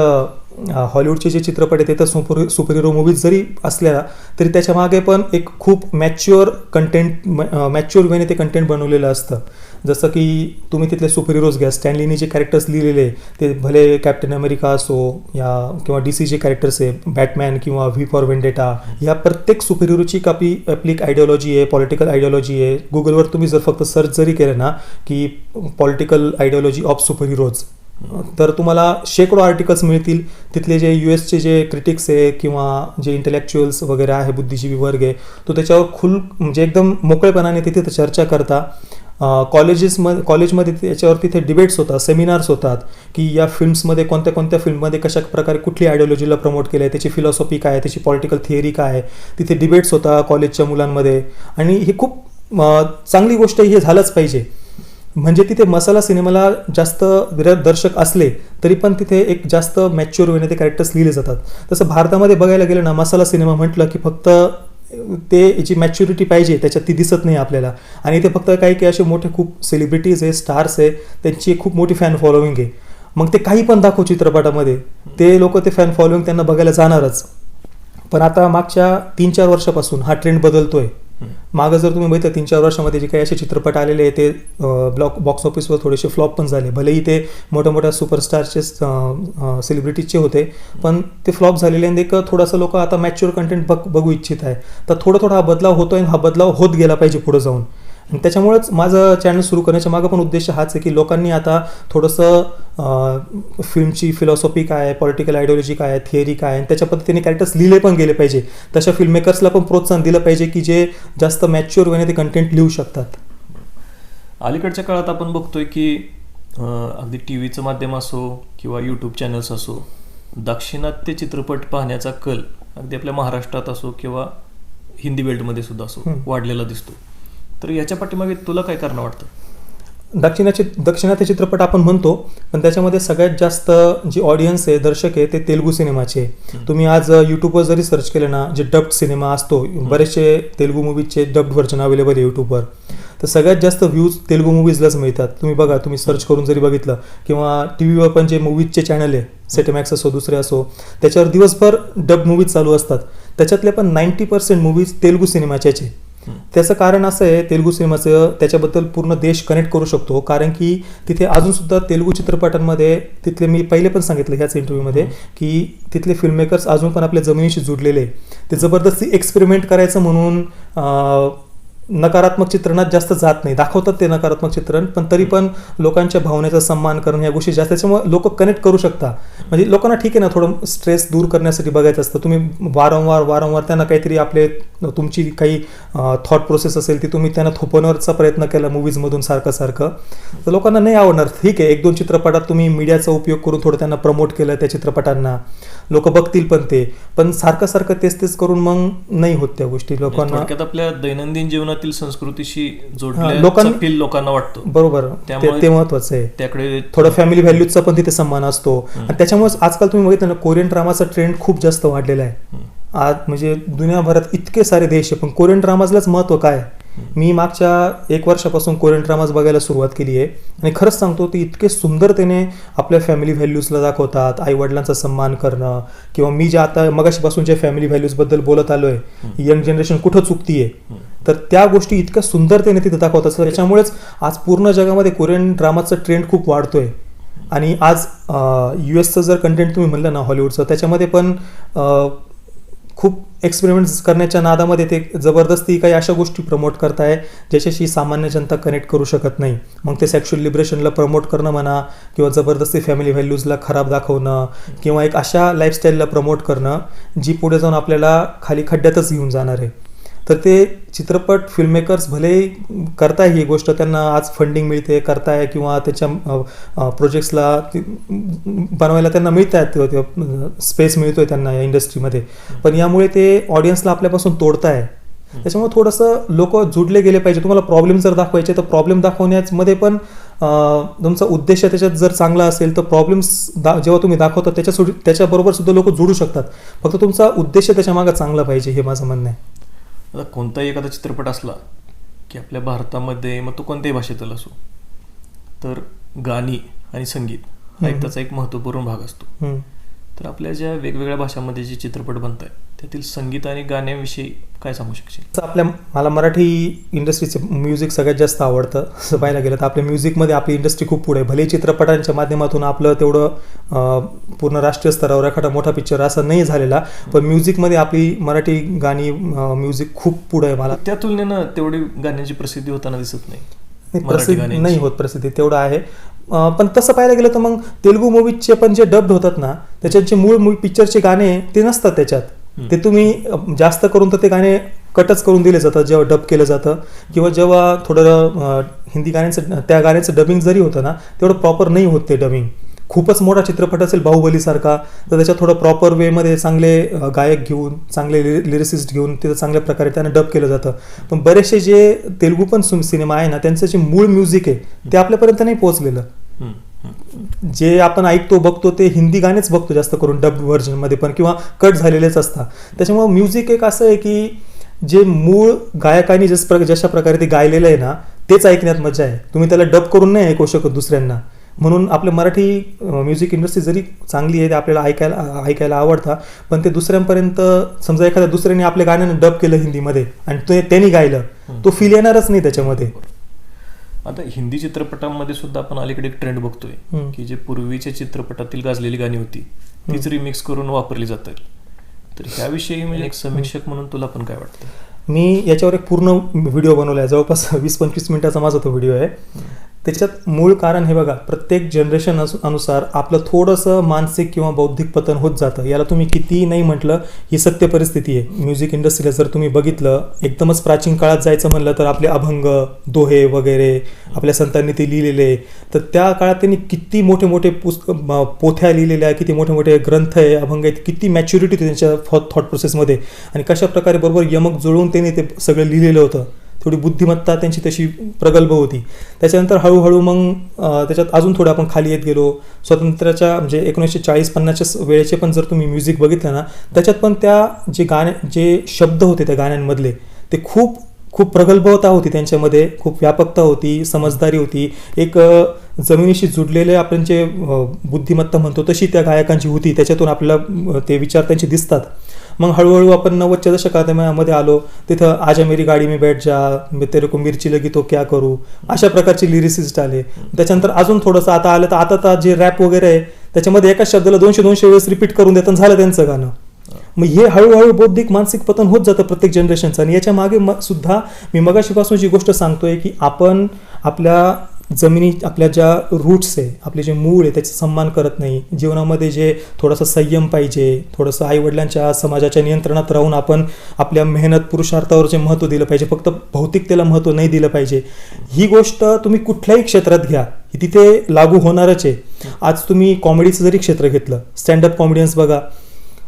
B: हॉलिवूडचे जे चित्रपट आहेत ते तर सुपर हिरो मूवीज जरी असल्या तरी त्याच्या मागे पण एक खूप मॅच्युअर वेने ते कंटेंट बनवलेलं असतं. जसं की तुम्ही तिथले सुपर हिरोज घ्या, स्टॅनलीने जे कॅरेक्टर्स लिहिलेले ते भले कॅप्टन अमेरिका असो किंवा DC जे कॅरेक्टर्स आहे, बॅटमॅन किंवा व्ही फॉर वेंडेटा, या प्रत्येक सुपर हिरोची आपली एक आयडिओलॉजी आहे, पॉलिटिकल आयडिओलॉजी आहे. गुगलवर तुम्ही जर फक्त सर्च जरी केलं ना की political ideology of super heroes, तर तुम्हाला शेकडो आर्टिकल्स मिळतील. तिथले जे US जे क्रिटिक्स आहे किंवा जे इंटेलेक्च्युअल्स वगैरे आहे, बुद्धिजीवी वर्ग आहे, तो त्याच्यावर म्हणजे एकदम मोकळेपणाने तिथे चर्चा करता. कॉलेजमध्ये त्याच्यावर तिथे डिबेट्स होतात, सेमिनार्स होतात की या फिल्म्समध्ये कोणत्या फिल्ममध्ये कशा प्रकारे कुठली आयडिओलॉजीला प्रमोट केलं आहे, त्याची फिलॉसॉफी काय आहे, त्याची पॉलिटिकल थिअरी काय आहे, तिथे डिबेट्स होता कॉलेजच्या मुलांमध्ये. आणि हे खूप चांगली गोष्ट हे झालंच पाहिजे. म्हणजे तिथे मसाला सिनेमाला जास्त दर्शक असले तरी पण तिथे एक जास्त मॅच्युअर वेने ते कॅरेक्टर्स लिहिले जातात. तसं भारतामध्ये बघायला गेलं ना, मसाला सिनेमा म्हटलं की फक्त ते याची मॅच्युरिटी पाहिजे, त्याच्यात ती दिसत नाही आपल्याला. आणि इथे फक्त काही असे मोठे खूप सेलिब्रिटीज आहे, स्टार्स आहे, त्यांची खूप मोठी फॅन फॉलोविंग आहे. मग ते काही पण दाखव चित्रपटामध्ये, ते लोक ते फॅन फॉलोविंग त्यांना बघायला जाणारच. पण आता मागच्या 3-4 वर्षापासून हा ट्रेंड बदलतोय. मागं जर तुम्ही बघितलं 3-4 वर्षामध्ये जे काही असे चित्रपट आलेले आहे ते बॉक्स ऑफिसवर थोडेसे फ्लॉप पण झाले. भलेही ते मोठ्या सुपरस्टारचे सेलिब्रिटीजचे होते, पण ते फ्लॉप झालेले. आणि एक थोडासा लोक आता मॅच्युअर कंटेंट बघू इच्छित आहे. तर थोडा हा बदलाव होतोय, हा बदलाव होत गेला पाहिजे पुढे जाऊन. आणि त्याच्यामुळेच माझं चॅनल सुरू करण्याच्या मागं पण उद्देश हाच आहे की लोकांनी आता थोडंसं फिल्मची फिलॉसॉफी काय आहे, पॉलिटिकल आयडिओलॉजी काय आहे, थिअरी काय आहे, त्याच्या पद्धतीने कॅरेक्टर्स लिहिले पण गेले पाहिजे. तशा फिल्म मेकर्सला पण प्रोत्साहन दिलं पाहिजे की जे जास्त मॅच्युअर वेने ते कंटेंट लिहू शकतात.
A: अलीकडच्या काळात आपण बघतोय की अगदी TV माध्यम असो किंवा यूट्यूब चॅनल्स असो, दाक्षिणात्य चित्रपट पाहण्याचा कल अगदी आपल्या महाराष्ट्रात असो किंवा हिंदी बेल्टमध्ये सुद्धा असो वाढलेला दिसतो. तर याच्या पाठीमागे तुला काय कारण वाटतं?
B: दक्षिणात्य चित्रपट आपण म्हणतो, पण त्याच्यामध्ये सगळ्यात जास्त जी ऑडियन्स आहे, दर्शक आहे, ते तेलुगू सिनेमाचे. तुम्ही आज यूट्यूबवर जरी सर्च केलं ना, जे डब्ड सिनेमा असतो, बरेचसे तेलुगू मूवीजचे डब्ड व्हर्जन अवेलेबल आहे यूट्यूबवर, तर सगळ्यात जास्त व्ह्यूज तेलुगू मूवीजलाच मिळतात. तुम्ही बघा, तुम्ही सर्च करून जरी बघितलं किंवा टीव्हीवर पण जे मूवीजचे चॅनल आहे, सेटमॅक्स असो दुसरे असो, त्याच्यावर दिवसभर डब मूवीज चालू असतात. त्याच्यातले पण 90% मूवीज तेलुगू सिनेमाच्याच आहे. त्याचं कारण असं आहे, तेलुगू सिनेमाचं त्याच्याबद्दल पूर्ण देश कनेक्ट करू शकतो, कारण की तिथे अजूनसुद्धा तेलुगू चित्रपटांमध्ये तिथले, मी पहिले पण सांगितलं ह्याच इंटरव्ह्यूमध्ये की तिथले फिल्ममेकर्स अजून पण आपल्या जमिनीशी जुडलेले. ते जबरदस्ती एक्सपेरिमेंट करायचं म्हणून नकारात्मक चित्रणात जास्त जात नाही. दाखवतात ते नकारात्मक चित्रण, पण तरी पण लोकांच्या भावनेचा सन्मान करणं या गोष्टी जास्त, त्याच्यामुळे लोक कनेक्ट करू शकता. म्हणजे लोकांना ठीक आहे ना, थोडं स्ट्रेस दूर करण्यासाठी बघायचं असतं. तुम्ही वारंवार त्यांना काहीतरी तुमची काही थॉट प्रोसेस असेल ती तुम्ही त्यांना थोपवण्याचा प्रयत्न केला मूवीजमधून सारखं, तर लोकांना नाही आवडणार. ठीक आहे, 1-2 चित्रपटात तुम्ही मीडियाचा उपयोग करून थोडं त्यांना प्रमोट केलं त्या चित्रपटांना, लोक बघतील, पण सारखं तेच करून मग नाही होत त्या गोष्टी. लोकांना
A: आपल्या दैनंदिन जीवनातील संस्कृतीशी जोडल्या लोकांना वाटतो.
B: बरोबर, ते महत्वाचं आहे.
A: त्याकडे
B: थोडं फॅमिली व्हॅल्यूजचा पण तिथे सन्मान असतो. आणि त्याच्यामुळेच आजकाल तुम्ही बघितलं ना, कोरियन ड्रामाचा ट्रेंड खूप जास्त वाढलेला आहे. आज म्हणजे दुनियाभरात इतके सारे देश आहे, पण कोरियन ड्रामाजलाच महत्व काय. मी मागच्या 1 वर्षापासून कोरियन ड्रामाज बघायला सुरुवात केली आहे, आणि खरंच सांगतो ती इतके सुंदरतेने आपल्या फॅमिली व्हॅल्यूजला दाखवतात. आई वडिलांचा सन्मान करणं, किंवा मी जे आता मगाशीपासून जे फॅमिली व्हॅल्यूजबद्दल बोलत आलोय, यंग जनरेशन कुठं चुकतीये, तर त्या गोष्टी इतक्या सुंदरतेने तिथे दाखवतात. त्याच्यामुळेच आज पूर्ण जगामध्ये कोरियन ड्रामाचा ट्रेंड खूप वाढतोय. आणि आज US जर कंटेंट तुम्ही म्हणलं ना, हॉलिवूडचं, त्याच्यामध्ये पण खूप एक्सपेरिमेंट्स करण्याच्या नादामध्ये ते जबरदस्ती काही अशा गोष्टी प्रमोट करताय ज्याच्याशी सामान्य जनता कनेक्ट करू शकत नाही. मग ते सेक्शुअल लिबरेशनला प्रमोट करणं म्हणा, किंवा जबरदस्ती फॅमिली व्हॅल्यूजला खराब दाखवणं, किंवा एक अशा लाईफस्टाईलला प्रमोट करणं जी पुढे जाऊन आपल्याला खाली खड्ड्यातच घेऊन जाणार आहे. तर ते चित्रपट फिल्ममेकर्स भले करताय ही गोष्ट, त्यांना आज फंडिंग मिळते, करताय, किंवा त्याच्या प्रोजेक्ट्सला बनवायला त्यांना मिळत आहेत, स्पेस मिळतोय त्यांना या इंडस्ट्रीमध्ये, पण यामुळे ते ऑडियन्सला आपल्यापासून तोडताय. त्याच्यामुळे थोडंसं लोक जुडले गेले पाहिजे. तुम्हाला प्रॉब्लेम जर दाखवायचे तर प्रॉब्लेम दाखवण्यामध्ये पण तुमचा उद्देश त्याच्यात जर चांगला असेल तर प्रॉब्लेम्स जेव्हा तुम्ही दाखवता त्याच्याबरोबर सुद्धा लोक जुडू शकतात. फक्त तुमचा उद्देश त्याच्या मागे चांगला पाहिजे, हे माझं म्हणणं आहे.
A: आता कोणताही एखादा चित्रपट असला की आपल्या भारतामध्ये मग तो कोणत्याही भाषेतील असो, तर गाणी आणि संगीत हा एक त्याचा एक महत्त्वपूर्ण भाग असतो. तर आपल्या ज्या वेगवेगळ्या भाषांमध्ये जे चित्रपट बनत आहेत त्यातील संगीत आणि गाण्याविषयी काय सांगू शकशील?
B: मला मराठी इंडस्ट्रीचं म्युझिक सगळ्यात जास्त आवडतं. असं पाहायला गेलं तर आपल्या म्युझिकमध्ये आपली इंडस्ट्री खूप पुढे आहे. भले चित्रपटांच्या माध्यमातून आपलं तेवढं पूर्ण राष्ट्रीय स्तरावर एखादा मोठा पिक्चर असा नाही झालेला, पण म्युझिकमध्ये आपली मराठी गाणी म्युझिक खूप पुढे आहे. मला
A: त्या तुलनेनं तेवढी गाण्याची प्रसिद्धी होताना दिसत नाही.
B: प्रसिद्धी नाही होत, प्रसिद्धी तेवढं आहे. पण तसं पाहायला गेलं तर मग तेलुगू मूवीजचे पण जे डब्ड होतात ना, त्याच्याचे मूळ पिक्चरचे गाणे ते नसतात त्याच्यात. ते तुम्ही जास्त करून तर ते गाणे कटच करून दिले जातात जेव्हा डब केलं जातं, किंवा जेव्हा थोडं हिंदी गाण्यांचं त्या गाण्याचं डबिंग जरी होतं ना तेवढं प्रॉपर नाही होत ते डबिंग. खूपच मोठा चित्रपट असेल बाहुबलीसारखा तर त्याच्यात थोडं प्रॉपर वेमध्ये चांगले गायक घेऊन, चांगले लिरिसिस्ट घेऊन तिथं चांगल्या प्रकारे त्यांना डब केलं जातं. पण बरेचसे जे तेलुगू पण सिनेमा आहे ना त्यांचं जे मूळ म्युझिक आहे ते आपल्यापर्यंत नाही पोहोचलेलं. जे आपण ऐकतो बघतो ते हिंदी गाणेच बघतो जास्त करून डब व्हर्जनमध्ये पण, किंवा कट झालेलेच असतात. त्याच्यामुळे म्युझिक एक असं आहे की जे मूळ गायकांनी जशा प्रकारे ते गायलेलं आहे ना तेच ऐकण्यात मजा आहे. तुम्ही त्याला डब करून नाही ऐकू शकत दुसऱ्यांना. म्हणून आपलं मराठी म्युझिक इंडस्ट्री जरी चांगली आहे, ते आपल्याला ऐकायला आवडतं, पण ते दुसऱ्यांपर्यंत समजा एखाद्या दुसऱ्याने आपल्या गाण्यानं डब केलं हिंदीमध्ये आणि त्यांनी गायलं, तो फील येणारच नाही त्याच्यामध्ये.
A: आता हिंदी चित्रपटांमध्ये सुद्धा आपण अलीकडे एक ट्रेंड बघतोय की जे पूर्वीच्या चित्रपटातील गाजलेली गाणी होती तीच रिमिक्स करून वापरली जातात. तर ह्याविषयी म्हणजे एक समीक्षक म्हणून तुला पण काय वाटतं?
B: मी याच्यावर एक पूर्ण व्हिडिओ बनवला आहे, जवळपास 20-25 मिनिटाचा माझा तो व्हिडिओ आहे. त्याच्यात मूळ कारण हे बघा, प्रत्येक जनरेशन अनुसार आपलं थोडंसं मानसिक किंवा बौद्धिक पतन होत जातं. याला तुम्ही कितीही नाही म्हटलं ही सत्य परिस्थिती आहे. म्युझिक इंडस्ट्रीला जर तुम्ही बघितलं, एकदमच प्राचीन काळात जायचं म्हणलं तर आपले अभंग, दोहे वगैरे आपल्या संतांनी ते लिहिलेले, तर त्या काळात त्यांनी किती मोठे मोठे पोथ्या लिहिलेल्या, किती मोठे मोठे ग्रंथ आहे, अभंग आहेत, किती मॅच्युरिटी त्यांच्या थॉट प्रोसेसमध्ये, आणि कशा प्रकारे बरोबर यमक जुळवून त्यांनी ते सगळं लिहिलेलं होतं. थोडी बुद्धिमत्ता त्यांची तशी प्रगल्भ होती. त्याच्यानंतर हळूहळू मग त्याच्यात अजून थोडं आपण खाली येत गेलो. स्वातंत्र्याच्या म्हणजे 1940-50च्या वेळेचे पण जर तुम्ही म्युझिक बघितलं ना, त्याच्यात पण त्या जे शब्द होते त्या गाण्यांमधले ते खूप खूप प्रगल्भता होती त्यांच्यामध्ये, खूप व्यापकता होती, समजदारी होती. एक जमिनीशी जुडलेले आपण जे बुद्धिमत्ता म्हणतो तशी त्या गायकांची होती. त्याच्यातून आपल्याला ते विचार त्यांचे दिसतात. मग हळूहळू आपण 90च्या दशकामध्ये आलो, तिथं आजा मेरी गाडी में बैठ जा, मैं तेरे को मिर्ची लगी तो क्या करू, अशा प्रकारचे लिरिसिस्ट आले. त्याच्यानंतर अजून थोडंसं आता आलं तर आता जे रॅप वगैरे आहे त्याच्यामध्ये एकाच शब्दाला 200 वेळेस रिपीट करून देतात, झालं त्यांचं गाणं. मग हे हळूहळू बौद्धिक मानसिक पतन होत जातं प्रत्येक जनरेशनचं. आणि याच्या मागे सुद्धा मी मगाशीपासून जी गोष्ट सांगतोय की आपण आपल्या जमिनी, आपल्या ज्या रूट्स आहे, आपले जे मूळ आहे त्याचा सन्मान करत नाही. जीवनामध्ये जे थोडासा संयम पाहिजे, थोडंसं आईवडिलांच्या समाजाच्या नियंत्रणात राहून आपण आपल्या मेहनत पुरुषार्थावर जे महत्त्व दिलं पाहिजे, फक्त भौतिकतेला महत्त्व नाही दिलं पाहिजे. ही गोष्ट तुम्ही कुठल्याही क्षेत्रात घ्या, ही तिथे लागू होणारच आहे. आज तुम्ही कॉमेडीचं जरी क्षेत्र घेतलं, स्टँडअप कॉमेडियन्स बघा,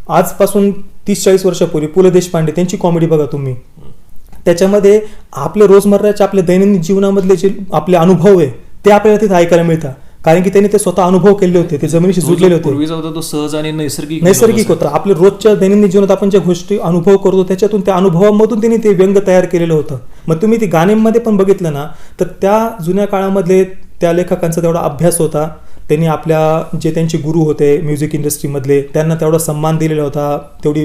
B: आजपासून 30-40 वर्षापूर्वी पु ल देशपांडे त्यांची कॉमेडी बघा तुम्ही, त्याच्यामध्ये आपले रोजमर्राच्या आपल्या दैनंदिन जीवनामधले जे आपले अनुभव आहे ते आपल्याला तिथे ऐकायला मिळतात. कारण की त्यांनी ते स्वतः अनुभव केले होते, ते जमिनीशी जुळलेले होते.
A: पूर्वीचा होता तो सहज आणि
B: नैसर्गिक होता. आपल्या रोजच्या दैनंदिन जीवनात आपण ज्या गोष्टी अनुभव करतो त्याच्यातून, त्या अनुभवामधून त्यांनी ते व्यंग तयार केलेलं होतं. मग तुम्ही ते गाण्यांमध्ये पण बघितलं ना, तर त्या जुन्या काळामधले त्या लेखकांचा तेवढा अभ्यास होता. त्यांनी आपल्या जे त्यांचे गुरु होते म्युझिक इंडस्ट्रीमधले त्यांना तेवढा सन्मान दिलेला होता, तेवढी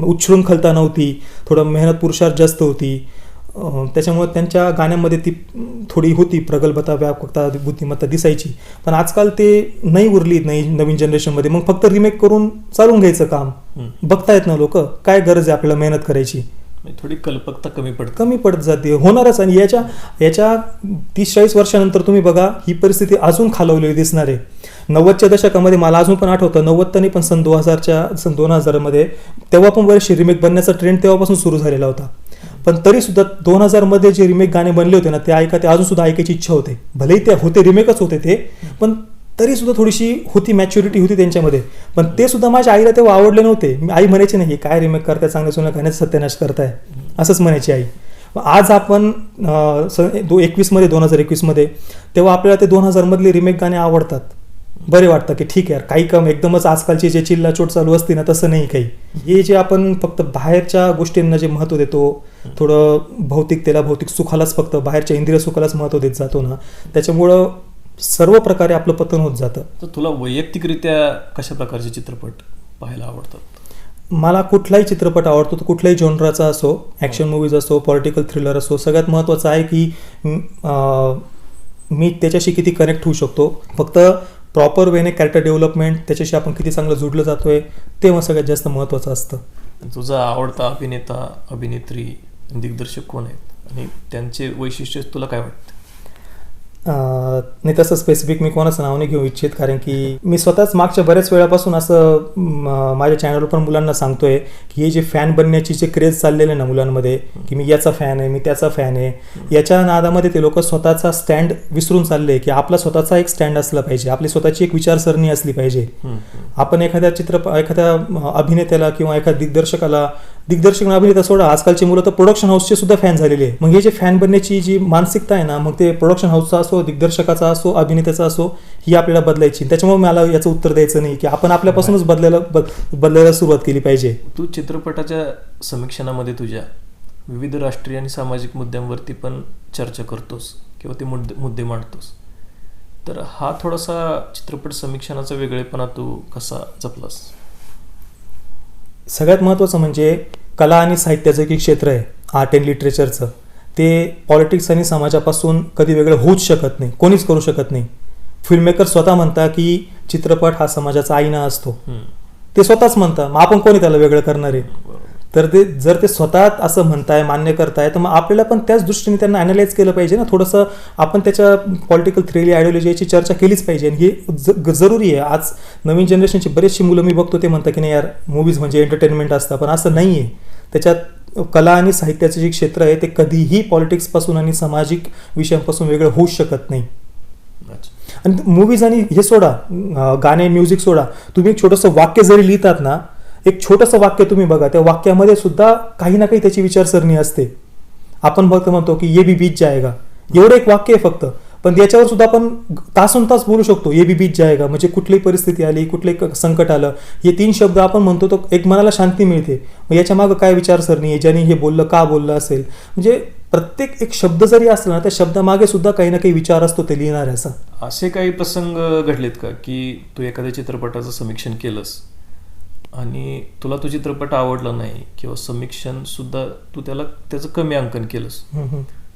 B: उच्छृंखलता नव्हती, थोडं मेहनत पुरुषार्थ जास्त होती. त्याच्यामुळे त्यांच्या गाण्यामध्ये ती थोडी होती प्रगल्भता, व्यापकता, बुद्धिमत्ता दिसायची. पण आजकाल ते नाही उरली नाही नवीन जनरेशनमध्ये. मग फक्त रिमेक करून चालून घ्यायचं काम बघतायत ना लोक. काय गरज आहे आपल्याला मेहनत करायची?
A: थोडी कल्पकता कमी
B: पडत जाते, होणारच. आणि याच्या 30-40 वर्षानंतर तुम्ही बघा ही परिस्थिती अजून खालवलेली दिसणार आहे. 90च्या दशकामध्ये मला अजून पण आठवतं, 90 नाही पण सन 2000 तेव्हा पण बरेचसे रिमेक बनण्याचा ट्रेंड तेव्हापासून सुरू झालेला होता. पण तरी सुद्धा 2000 मध्ये जे रिमेक गाणे बनले होते ना ते अजून सुद्धा ऐकायची इच्छा होते. भलेही ते होते रिमेकच होते ते, पण तरी सुद्धा थोडीशी होती, मॅच्युरिटी होती त्यांच्यामध्ये. पण ते सुद्धा माझ्या आईला तेव्हा आवडले नव्हते. आई म्हणायची नाही काय रिमेक करताय, चांगल्या जुन्या गाण्याचा सत्यानाश करताय, असंच म्हणायची आई. आज आपण 2021 तेव्हा आपल्याला ते 2000 मधले रिमेक गाणे आवडतात, बरे वाटतं की ठीक आहे काही कम एकदमच आजकालची जे चिल्लाचोट चालू असते ना तसं नाही काही. हे जे आपण फक्त बाहेरच्या गोष्टींना जे महत्त्व देतो, थोडं भौतिकतेला, भौतिक सुखालाच फक्त बाहेरच्या इंद्रिय सुखालाच महत्त्व देत जातो ना, त्याच्यामुळं सर्व प्रकारे आपलं पतन होत जातं.
A: तर तुला वैयक्तिकरित्या कशा प्रकारचे चित्रपट पाहायला आवडतात?
B: मला कुठलाही चित्रपट आवडतो, तो कुठल्याही जॉनराचा असो, ॲक्शन मूवीज असो, पॉलिटिकल थ्रिलर असो. सगळ्यात महत्त्वाचं आहे की मी त्याच्याशी किती कनेक्ट होऊ शकतो. फक्त प्रॉपर वेने कॅरेक्टर डेव्हलपमेंट, त्याच्याशी आपण किती चांगलं जुडलं जातो आहे, ते मग सगळ्यात जास्त महत्त्वाचं असतं.
A: तुझा आवडता अभिनेता, अभिनेत्री, दिग्दर्शक कोण आहेत आणि त्यांचे वैशिष्ट्य तुला काय वाटतं?
B: नाही, तसं स्पेसिफिक मी कोणाचं नाव नाही घेऊ इच्छित, कारण की मी स्वतःच मागच्या बऱ्याच वेळापासून असं माझ्या चॅनलवर पण मुलांना सांगतोय की हे जे फॅन बनण्याची जे क्रेज चाललेलं आहे ना मुलांमध्ये, की मी याचा फॅन आहे, मी त्याचा फॅन आहे, याच्या नादामध्ये ते लोक स्वतःचा स्टँड विसरून चालले की आपला स्वतःचा एक स्टँड असला पाहिजे, आपली स्वतःची एक विचारसरणी असली पाहिजे. आपण एखाद्या अभिनेत्याला किंवा एखाद्या दिग्दर्शक अभिनेता सोडा, आजकालची मुलं तर प्रोडक्शन हाऊसचे सुद्धा फॅन झालेले आहे. मग हे जे फॅन बनण्याची जी मानसिकता आहे ना, मग ते प्रोडक्शन हाऊसचा असो, दिग्दर्शकाचा असो, अभिनेत्याचा असो, ही आपल्याला बदलायची. त्याच्यामुळे मला याचं उत्तर द्यायचं नाही की आपण आपल्यापासूनच बदलायला सुरुवात केली पाहिजे.
A: तू चित्रपटाच्या समीक्षणामध्ये तुझ्या विविध राष्ट्रीय आणि सामाजिक मुद्द्यांवरती पण चर्चा करतोस किंवा ते मुद्दे मांडतोस. तर हा थोडासा चित्रपट समीक्षणाचा वेगळेपणा तू कसा जपलास?
B: सगळ्यात महत्त्वाचं म्हणजे कला आणि साहित्याचं की क्षेत्र आहे, आर्ट अँड लिटरेचरचं, ते पॉलिटिक्स आणि समाजापासून कधी वेगळं होऊच शकत नाही, कोणीच करू शकत नाही. फिल्ममेकर स्वतः म्हणता की चित्रपट हा समाजाचा आईना असतो, ते स्वतःच म्हणता, मग आपण कोणी त्याला वेगळं करणार आहे? तर ते जर ते स्वतः असं म्हणताय, मान्य करताय, तर मग आपल्याला पण त्याच दृष्टीने त्यांना ॲनालाइज केलं पाहिजे ना. थोडंसं आपण त्याच्या पॉलिटिकल थ्रिली, आयडिओलॉजी याची चर्चा केलीच पाहिजे, आणि हे जरुरी आहे. आज नवीन जनरेशनची बरेचशी मुलं मी बघतो ते म्हणतात की नाही यार, मूवीज म्हणजे एंटरटेनमेंट असतं, पण असं नाही आहे. त्याच्यात कला आणि साहित्याचं जे क्षेत्र आहे ते कधीही पॉलिटिक्सपासून आणि सामाजिक विषयांपासून वेगळं होऊच शकत नाही. आणि मूवीज आणि हे सोडा, गाणे, म्युझिक सोडा, तुम्ही एक छोटंसं वाक्य जरी लिहितात ना, एक छोटंसं वाक्य तुम्ही बघा, त्या वाक्यामध्ये सुद्धा काही ना काही त्याची विचारसरणी असते. आपण फक्त म्हणतो की ये भी बीत जाएगा, एवढं एक वाक्य आहे फक्त, पण याच्यावर सुद्धा आपण तासन तास बोलू शकतो. ये भी बीत जाएगा म्हणजे कुठलीही परिस्थिती आली, कुठलंही संकट आलं, हे 3 शब्द आपण म्हणतो तो एक मनाला शांती मिळते. मग याच्या मागं काय विचारसरणी आहे, ज्याने हे बोललं, का बोललं असेल, म्हणजे प्रत्येक एक शब्द जरी असला ना, त्या शब्दामागे सुद्धा काही ना काही विचार असतो ते लिहिणाऱ्याचा.
A: असे काही प्रसंग घडलेत का की तू एखाद्या चित्रपटाचं समीक्षण केलंस आणि तुला तो चित्रपट आवडला नाही, किंवा समीक्षण सुद्धा तू त्याचं कमी अंकन केलंस,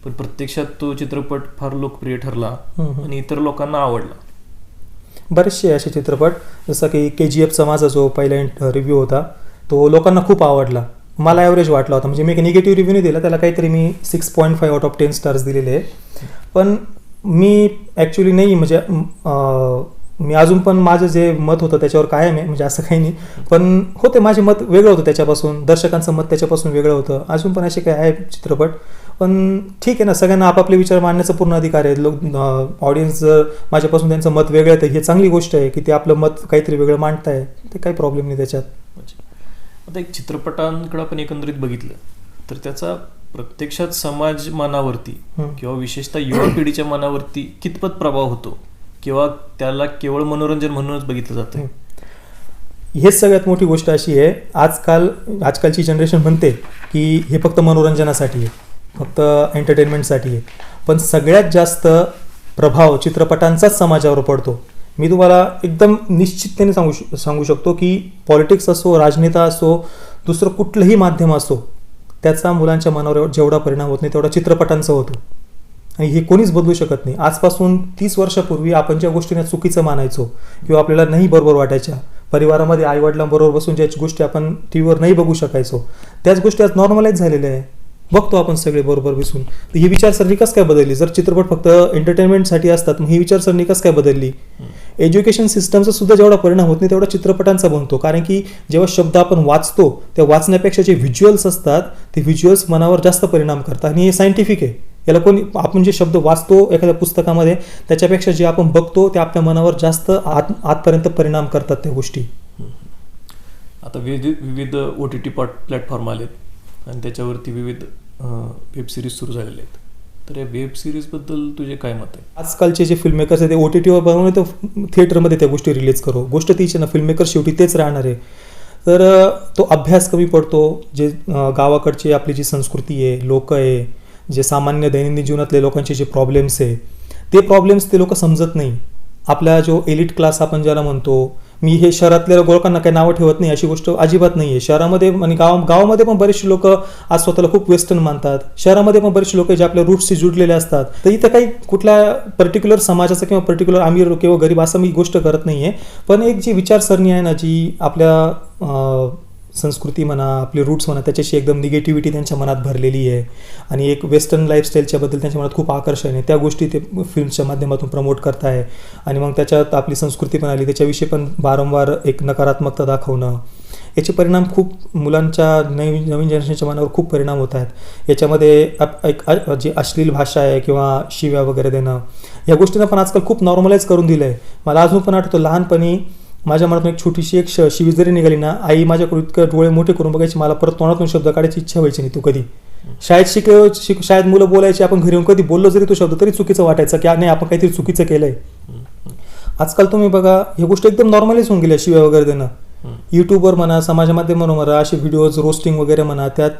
A: पण प्रत्यक्षात तो चित्रपट फार लोकप्रिय ठरला आणि इतर लोकांना आवडला?
B: बरेचसे असे चित्रपट, जसं की KGFचा माझा जो पहिला रिव्ह्यू होता तो लोकांना खूप आवडला, मला ॲव्हरेज वाटला होता. म्हणजे मी एक निगेटिव्ह रिव्ह्यू नाही दिला त्याला, काहीतरी मी 6.5 आउट ऑफ 10 स्टार्स दिलेले आहे. पण मी ॲक्च्युली नाही, म्हणजे मी अजून पण माझं जे मत होतं त्याच्यावर कायम आहे, म्हणजे असं काही नाही, पण होते माझे मत वेगळं होतं त्याच्यापासून, दर्शकांचं मत त्याच्यापासून वेगळं होतं. अजून पण असे काही आहे चित्रपट, पण ठीक आहे ना, सगळ्यांना आपापले विचार मांडण्याचा पूर्ण अधिकार आहे. ऑडियन्स जर माझ्यापासून त्यांचं मत वेगळं आहे तर ही चांगली गोष्ट आहे की ते आपलं मत काहीतरी वेगळं मांडताय, ते काही प्रॉब्लेम नाही त्याच्यात.
A: आता एक चित्रपटांकडे आपण एकंदरीत बघितलं तर त्याचा प्रत्यक्षात समाज मनावरती किंवा विशेषतः युवा पिढीच्या मनावरती कितपत प्रभाव होतो, किंवा त्याला केवळ मनोरंजन म्हणूनच बघितलं जातं?
B: हेच सगळ्यात मोठी गोष्ट अशी आहे, आजकालची जनरेशन म्हणते की हे फक्त मनोरंजनासाठी आहे, फक्त एंटरटेनमेंटसाठी आहे, पण सगळ्यात जास्त प्रभाव चित्रपटांचाच समाजावर पडतो. मी तुम्हाला एकदम निश्चिततेने सांगू शकतो की पॉलिटिक्स असो, राजनेता असो, दुसरं कुठलंही माध्यम असो, त्याचा मुलांच्या मनावर जेवढा परिणाम होत नाही तेवढा चित्रपटांचा होतो, आणि हे कोणीच बदलू शकत नाही. आजपासून 30 वर्षापूर्वी आपण ज्या गोष्टींना चुकीचं मानायचो किंवा आपल्याला नाही बरोबर वाटायच्या, परिवारामध्ये आईवडिलांबरोबर बसून ज्या गोष्टी आपण टीव्हीवर नाही बघू शकायचो, त्याच गोष्टी आज नॉर्मलाइज झालेल्या आहे, बघतो आपण सगळे बरोबर बसून. तर ही विचारसरणी कसं काय बदलली? जर चित्रपट फक्त एंटरटेनमेंटसाठी असतात, मग ही विचारसरणी कसं काय बदलली? एज्युकेशन सिस्टमचा सुद्धा जेवढा परिणाम होत नाही तेवढा चित्रपटांचा बनतो, कारण की जेव्हा शब्द आपण वाचतो त्या वाचण्यापेक्षा जे व्हिज्युअल्स असतात ते व्हिज्युअल्स मनावर जास्त परिणाम करतात, आणि हे सायंटिफिक आहे. याला आपण जे शब्द वाचतो एखाद्या पुस्तकामध्ये त्याच्यापेक्षा जे आपण बघतो ते आपल्या मनावर जास्त आतपर्यंत परिणाम करतात त्या गोष्टी.
A: आता विविध OTT प्लॅटफॉर्म आलेत आणि त्याच्यावरती विविध वेब सिरीज सुरू झालेले आहेत, तर या वेब सिरीजबद्दल तुझे काय मत आहे?
B: आजकालचे जे फिल्ममेकर्स आहेत ते OTTवर बनवून तर थिएटरमध्ये त्या गोष्टी रिलीज करो, गोष्ट तीच आहे ना, फिल्ममेकर शेवटी तेच राहणार आहे. तर तो अभ्यास कमी पडतो. जे गावाकडची आपली जी संस्कृती आहे, लोक आहे, जे सामान्य दैनंदिन जीवनातले लोकांचे जे प्रॉब्लेम्स आहे, ते प्रॉब्लेम्स ते लोक समजत नाही. आपला जो एलिट क्लास आपण ज्याला म्हणतो, मी हे शहरातल्या लोकांना काही नावं ठेवत नाही, अशी गोष्ट अजिबात नाही आहे. शहरामध्ये आणि गावामध्ये पण बरेचसे लोक आज स्वतःला खूप वेस्टर्न मानतात. शहरामध्ये पण बरेचसे लोक जे आपल्या रूट्सशी जुडलेले असतात. तर इथं काही कुठल्या पर्टिक्युलर समाजाचं किंवा पर्टिक्युलर अमीर किंवा गरीब असं मी गोष्ट करत नाही आहे. पण एक जी विचारसरणी आहे ना, जी आपल्या संस्कृती म्हणा, आपले रूट्स म्हणा, त्याच्याशी एकदम निगेटिव्हिटी त्यांच्या मनात भरलेली आहे. आणि एक वेस्टर्न लाईफस्टाईलच्या बद्दल त्यांच्या मनात खूप आकर्षण आहे. त्या गोष्टी ते फिल्मच्या माध्यमातून प्रमोट करत आहे. आणि मग त्याच्यात आपली संस्कृती पण आली, त्याच्याविषयी पण वारंवार एक नकारात्मकता दाखवणं, याचे परिणाम खूप मुलांच्या नवीन जनरेशनच्या मनावर खूप परिणाम होत आहेत. याच्यामध्ये एक जी अश्लील भाषा आहे किंवा शिव्या वगैरे देणं, या गोष्टींना पण आजकाल खूप नॉर्मलाइज करून दिलं आहे. मला अजून पण आठवतं, लहानपणी माझ्या मनातून एक छोटीशी एक शिवी जरी निघाली ना, आई माझ्याकडून इतकं डोळे मोठे करून बघायची, मला परत तोंडातून शब्द काढायची इच्छा व्हायची नाही. तू कधी शाळेत शाळेत मुलं बोलायची, आपण घरी येऊन कधी बोललो जरी तो शब्द तरी चुकीचं वाटायचं की नाही, आपण काहीतरी चुकीचं केलंय. आजकाल तुम्ही बघा, ही गोष्ट एकदम नॉर्मलाइज होऊन गेली. शिव्या वगैरे देणं युट्यूबवर म्हणा, समाज माध्यमांवर म्हणा, असे व्हिडिओज रोस्टिंग वगैरे म्हणा, त्यात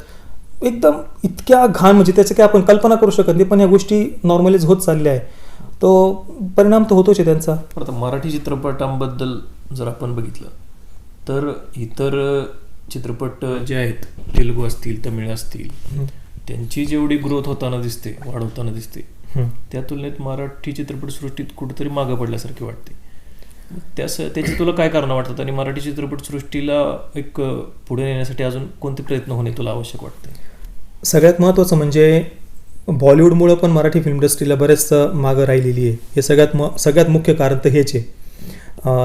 B: एकदम इतक्या घाण, म्हणजे त्याचं काय आपण कल्पना करू शकत नाही. पण या गोष्टी नॉर्मलाइज होत चालल्या आहे. तो परिणाम तर होतोच आहे त्यांचा.
A: आता मराठी चित्रपटांबद्दल जर आपण बघितलं तर इतर चित्रपट जे आहेत, तेलुगू असतील, तमिळ असतील, त्यांची जेवढी ग्रोथ होताना दिसते, वाढ होताना दिसते, त्या तुलनेत मराठी चित्रपटसृष्टीत कुठेतरी मागं पडल्यासारखी वाटते. त्याची तुला काय कारणं वाटतात आणि मराठी चित्रपटसृष्टीला एक पुढे नेण्यासाठी अजून कोणते प्रयत्न होणे तुला आवश्यक वाटते?
B: सगळ्यात महत्त्वाचं म्हणजे बॉलिवूडमुळं पण मराठी फिल्म इंडस्ट्रीला बरेच मागं राहिलेली आहे. हे सगळ्यात मुख्य कारण तर हेच आहे.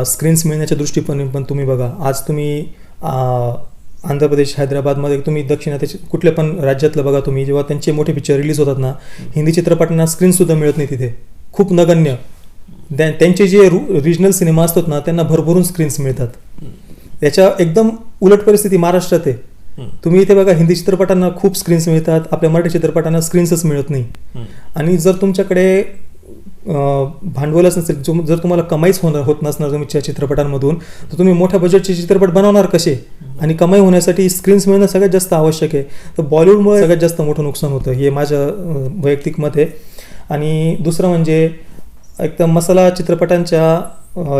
B: स्क्रीन्स मिळण्याच्या दृष्टीकोनातून पण तुम्ही बघा, आज तुम्ही आंध्र प्रदेश, हैदराबादमध्ये, तुम्ही दक्षिणात्य कुठल्या पण राज्यातलं बघा तुम्ही, जेव्हा त्यांचे मोठे पिक्चर रिलीज होतात ना, हिंदी चित्रपटांना स्क्रीनसुद्धा मिळत नाही तिथे. खूप नगण्य. त्यांचे जे रिजनल सिनेमा असतात ना, त्यांना भरभरून स्क्रीन्स मिळतात. त्याच्या एकदम उलट परिस्थिती महाराष्ट्रात आहे. तुम्ही इथे बघा, हिंदी चित्रपटांना खूप स्क्रीन्स मिळतात, आपल्या मराठी चित्रपटांना स्क्रीन्सच मिळत नाही. आणि जर तुमच्याकडे भांडवलच नसेल, जर तुम्हाला कमाईच होत नसणार तुमच्या चित्रपटांमधून, तर तुम्ही मोठ्या बजेटचे चित्रपट बनवणार कसे? आणि कमाई होण्यासाठी स्क्रीन्स मिळणं सगळ्यात जास्त आवश्यक आहे. तर बॉलिवूडमुळे सगळ्यात जास्त मोठं नुकसान होतं, हे माझं वैयक्तिक मत आहे. आणि दुसरं म्हणजे एकदम मसाला चित्रपटांच्या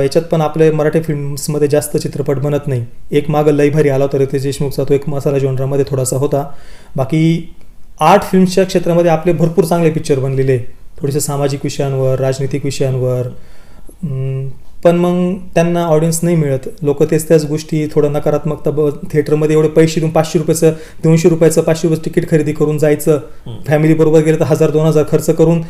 B: याच्यात पण आपले मराठी फिल्म्समध्ये जास्त चित्रपट बनत नाही. एक मागं लई भारी आला होता रितेश देशमुखचा, तो एक मसाला जॉनरामध्ये थोडासा होता. बाकी आर्ट फिल्मच्या क्षेत्रामध्ये आपले भरपूर चांगले पिक्चर बनलेले, थोडेसे सामाजिक विषयांवर, राजनीतिक विषयांवर. पण मग त्यांना ऑडियन्स नाही मिळत. लोक त्याच गोष्टी, थोडं नकारात्मकता, थिएटरमध्ये एवढे पैसे देऊन 500 रुपयाचं, 200 रुपयाचं, 500 रुपयाचं तिकीट खरेदी करून जायचं, फॅमिली बरोबर गेलं तर 1000-2000 खर्च करून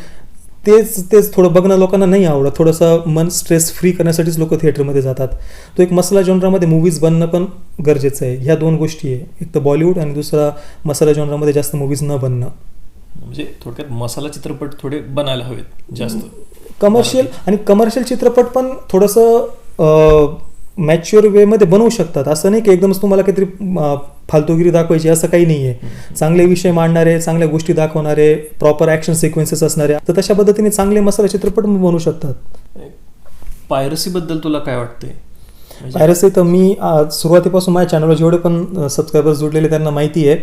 B: तेच थोडं बघणं लोकांना नाही आवडत. थोडंसं मन स्ट्रेस फ्री करण्यासाठीच लोक थिएटरमध्ये जातात. तो एक मसाला जॉनरामध्ये मूवीज बनणं पण गरजेचं आहे. ह्या दोन गोष्टी आहे, एक तर बॉलिवूड आणि दुसरा मसाला जॉनरामध्ये जास्त मूवीज न बनणं.
A: म्हणजे थोडक्यात मसाला चित्रपट थोडे बनायला हवेत जास्त.
B: कमर्शियल चित्रपट पण थोडंसं मॅच्युअर वेमध्ये बनवू शकतात. असं नाही की एकदमच तुम्हाला काहीतरी फालतूगिरी दाखवायची, असं काही नाही आहे. चांगले विषय मांडणारे, चांगल्या गोष्टी दाखवणारे, प्रॉपर ॲक्शन सिक्वेन्सेस असणारे, तर तशा पद्धतीने चांगले मसाला चित्रपट बनवू शकतात.
A: पायरसीबद्दल तुला काय वाटतंय?
B: पायरसी तर मी सुरुवातीपासून माझ्या चॅनलवर जेवढे पण सबस्क्रायबर्स जोडलेले त्यांना माहिती आहे.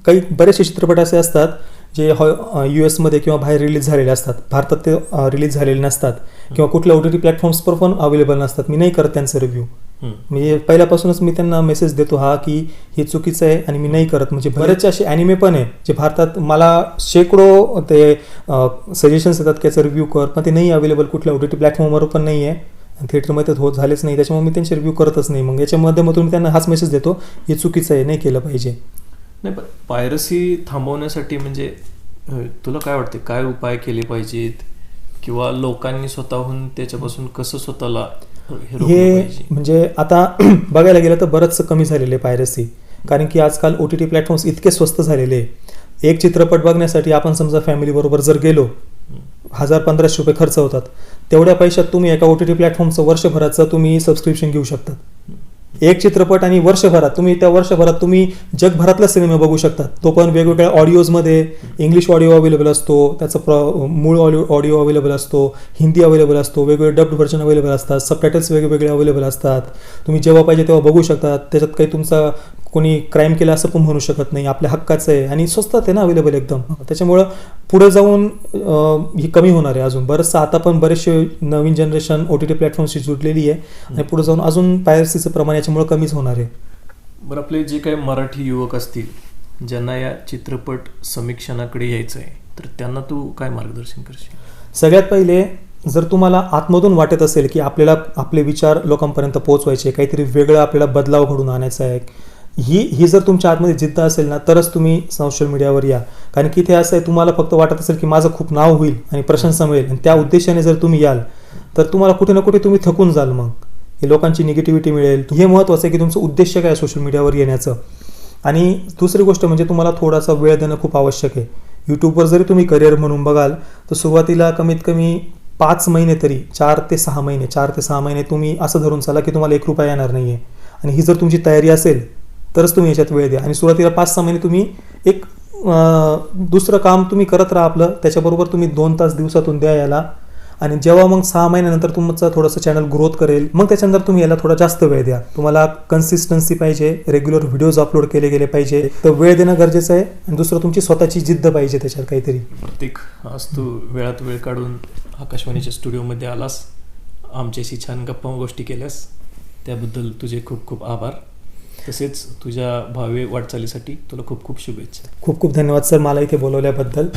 B: काही बरेचसे चित्रपट असे असतात जे US किंवा बाहेर रिलीज झालेले असतात, भारतात ते रिलीज झालेले नसतात किंवा कुठल्या OTT प्लॅटफॉर्म्सवर पण अवेलेबल नसतात. मी नाही करत त्यांचा रिव्ह्यू. म्हणजे पहिल्यापासूनच मी त्यांना मेसेज देतो की हे चुकीचं आहे आणि मी नाही करत. म्हणजे बरेचसे असे ॲनिमे पण आहे जे भारतात मला शेकडो ते सजेशन्स येतात की याचा रिव्ह्यू कर, पण ते नाही अवेलेबल, कुठल्या OTT प्लॅटफॉर्मवर पण नाही आहे, थिएटरमध्ये होत झालेच नाही. त्याच्यामुळे मी त्यांचे रिव्ह्यू करतच नाही. मग याच्या माध्यमातून मी त्यांना हाच मेसेज देतो, हे चुकीचं आहे, नाही केलं पाहिजे.
A: नाही, पण पायरसी थांबवण्यासाठी म्हणजे तुला काय वाटते, काय उपाय केले पाहिजेत किंवा लोकांनी स्वतःहून त्याच्यापासून कसं स्वतःला
B: हे म्हणजे आता बघायला गेलं तर बरंचसं कमी झालेलं आहे पायरसी. कारण की आजकाल OTT प्लॅटफॉर्म्स इतके स्वस्त झालेले आहे. एक चित्रपट बघण्यासाठी आपण समजा फॅमिलीबरोबर जर गेलो, 1000-1500 रुपये खर्च होतात. तेवढ्या पैशात तुम्ही एका OTT प्लॅटफॉर्मचं वर्षभराचं तुम्ही सबस्क्रिप्शन घेऊ शकतात. एक चित्रपट आणि त्या वर्षभरात तुम्ही जगभरातला सिनेमा बघू शकता. तो पण वेगवेगळ्या ऑडिओजमध्ये. इंग्लिश ऑडिओ अवेलेबल असतो, त्याचा मूळ ऑडिओ अवेलेबल असतो, हिंदी अवेलेबल असतो, वेगवेगळे डब्ड व्हर्जन अवेलेबल असतात, सबटायटल्स वेगवेगळे अवेलेबल असतात. तुम्ही जेव्हा पाहिजे तेव्हा बघू शकता. त्याच्यात काही तुमचा कोणी क्राईम केला असं पण म्हणू शकत नाही. आपल्या हक्काचं आहे आणि स्वस्तात आहे ना अवेलेबल एकदम. त्याच्यामुळं पुढे जाऊन ही कमी होणार आहे अजून. बरंचसं आता पण बरेचसे नवीन जनरेशन OTT प्लॅटफॉर्मशी जुडलेली आहे आणि पुढे जाऊन अजून पायरसीचं प्रमाण याच्यामुळे कमीच होणार आहे.
A: बरं, आपले जे काही मराठी युवक असतील ज्यांना या चित्रपट समीक्षणाकडे यायचं आहे, तर त्यांना तू काय मार्गदर्शन करशील?
B: सगळ्यात पहिले, जर तुम्हाला आतमधून वाटत असेल की आपल्याला आपले विचार लोकांपर्यंत पोहोचवायचे, काहीतरी वेगळं आपल्याला बदलाव घडून आणायचा आहे, ही जर तुमच्या आतमध्ये जिद्द असेल ना, तरच तुम्ही सोशल मीडियावर या. कारण की इथे असं आहे, तुम्हाला फक्त वाटत असेल की माझं खूप नाव होईल आणि प्रशंसा मिळेल, आणि त्या उद्देशाने जर तुम्ही याल तर तुम्हाला कुठे ना कुठे तुम्ही थकून जाल. मग हे लोकांची निगेटिव्हिटी मिळेल. हे महत्त्वाचं आहे की तुमचं उद्देश काय सोशल मीडियावर येण्याचं. आणि दुसरी गोष्ट म्हणजे तुम्हाला थोडासा वेळ देणं खूप आवश्यक आहे. यूट्यूबवर जरी तुम्ही करिअर म्हणून बघाल तर सुरुवातीला कमीत कमी 5 महिने तरी 4 ते 6 महिने तुम्ही असं धरून चाला की तुम्हाला ₹1 येणार नाही आहे. आणि ही जर तुमची तयारी असेल तरच तुम्ही याच्यात वेळ द्या. आणि सुरुवातीला 5-6 महिने तुम्ही एक दुसरं काम तुम्ही करत राहा आपलं, त्याच्याबरोबर तुम्ही 2 तास दिवसातून द्या याला. आणि जेव्हा मग 6 महिन्यानंतर तुमचं थोडंसं चॅनल ग्रोथ करेल, मग त्याच्यानंतर तुम्ही याला थोडा जास्त वेळ द्या. तुम्हाला कन्सिस्टन्सी पाहिजे, रेग्युलर व्हिडिओज अपलोड केले गेले पाहिजे, तर वेळ देणं गरजेचं आहे. आणि दुसरं तुमची स्वतःची जिद्द पाहिजे त्याच्यात काहीतरी.
A: प्रत्येक आज तू वेळात वेळ काढून आकाशवाणीच्या स्टुडिओमध्ये आलास, आमच्याशी छान गप्पा गोष्टी केल्यास, त्याबद्दल तुझे खूप खूप आभार. तसेच तुझ्या भावी वाटचालीसाठी तुला खूप खूप शुभेच्छा.
B: खूप खूप धन्यवाद सर मला इथे बोलवल्याबद्दल.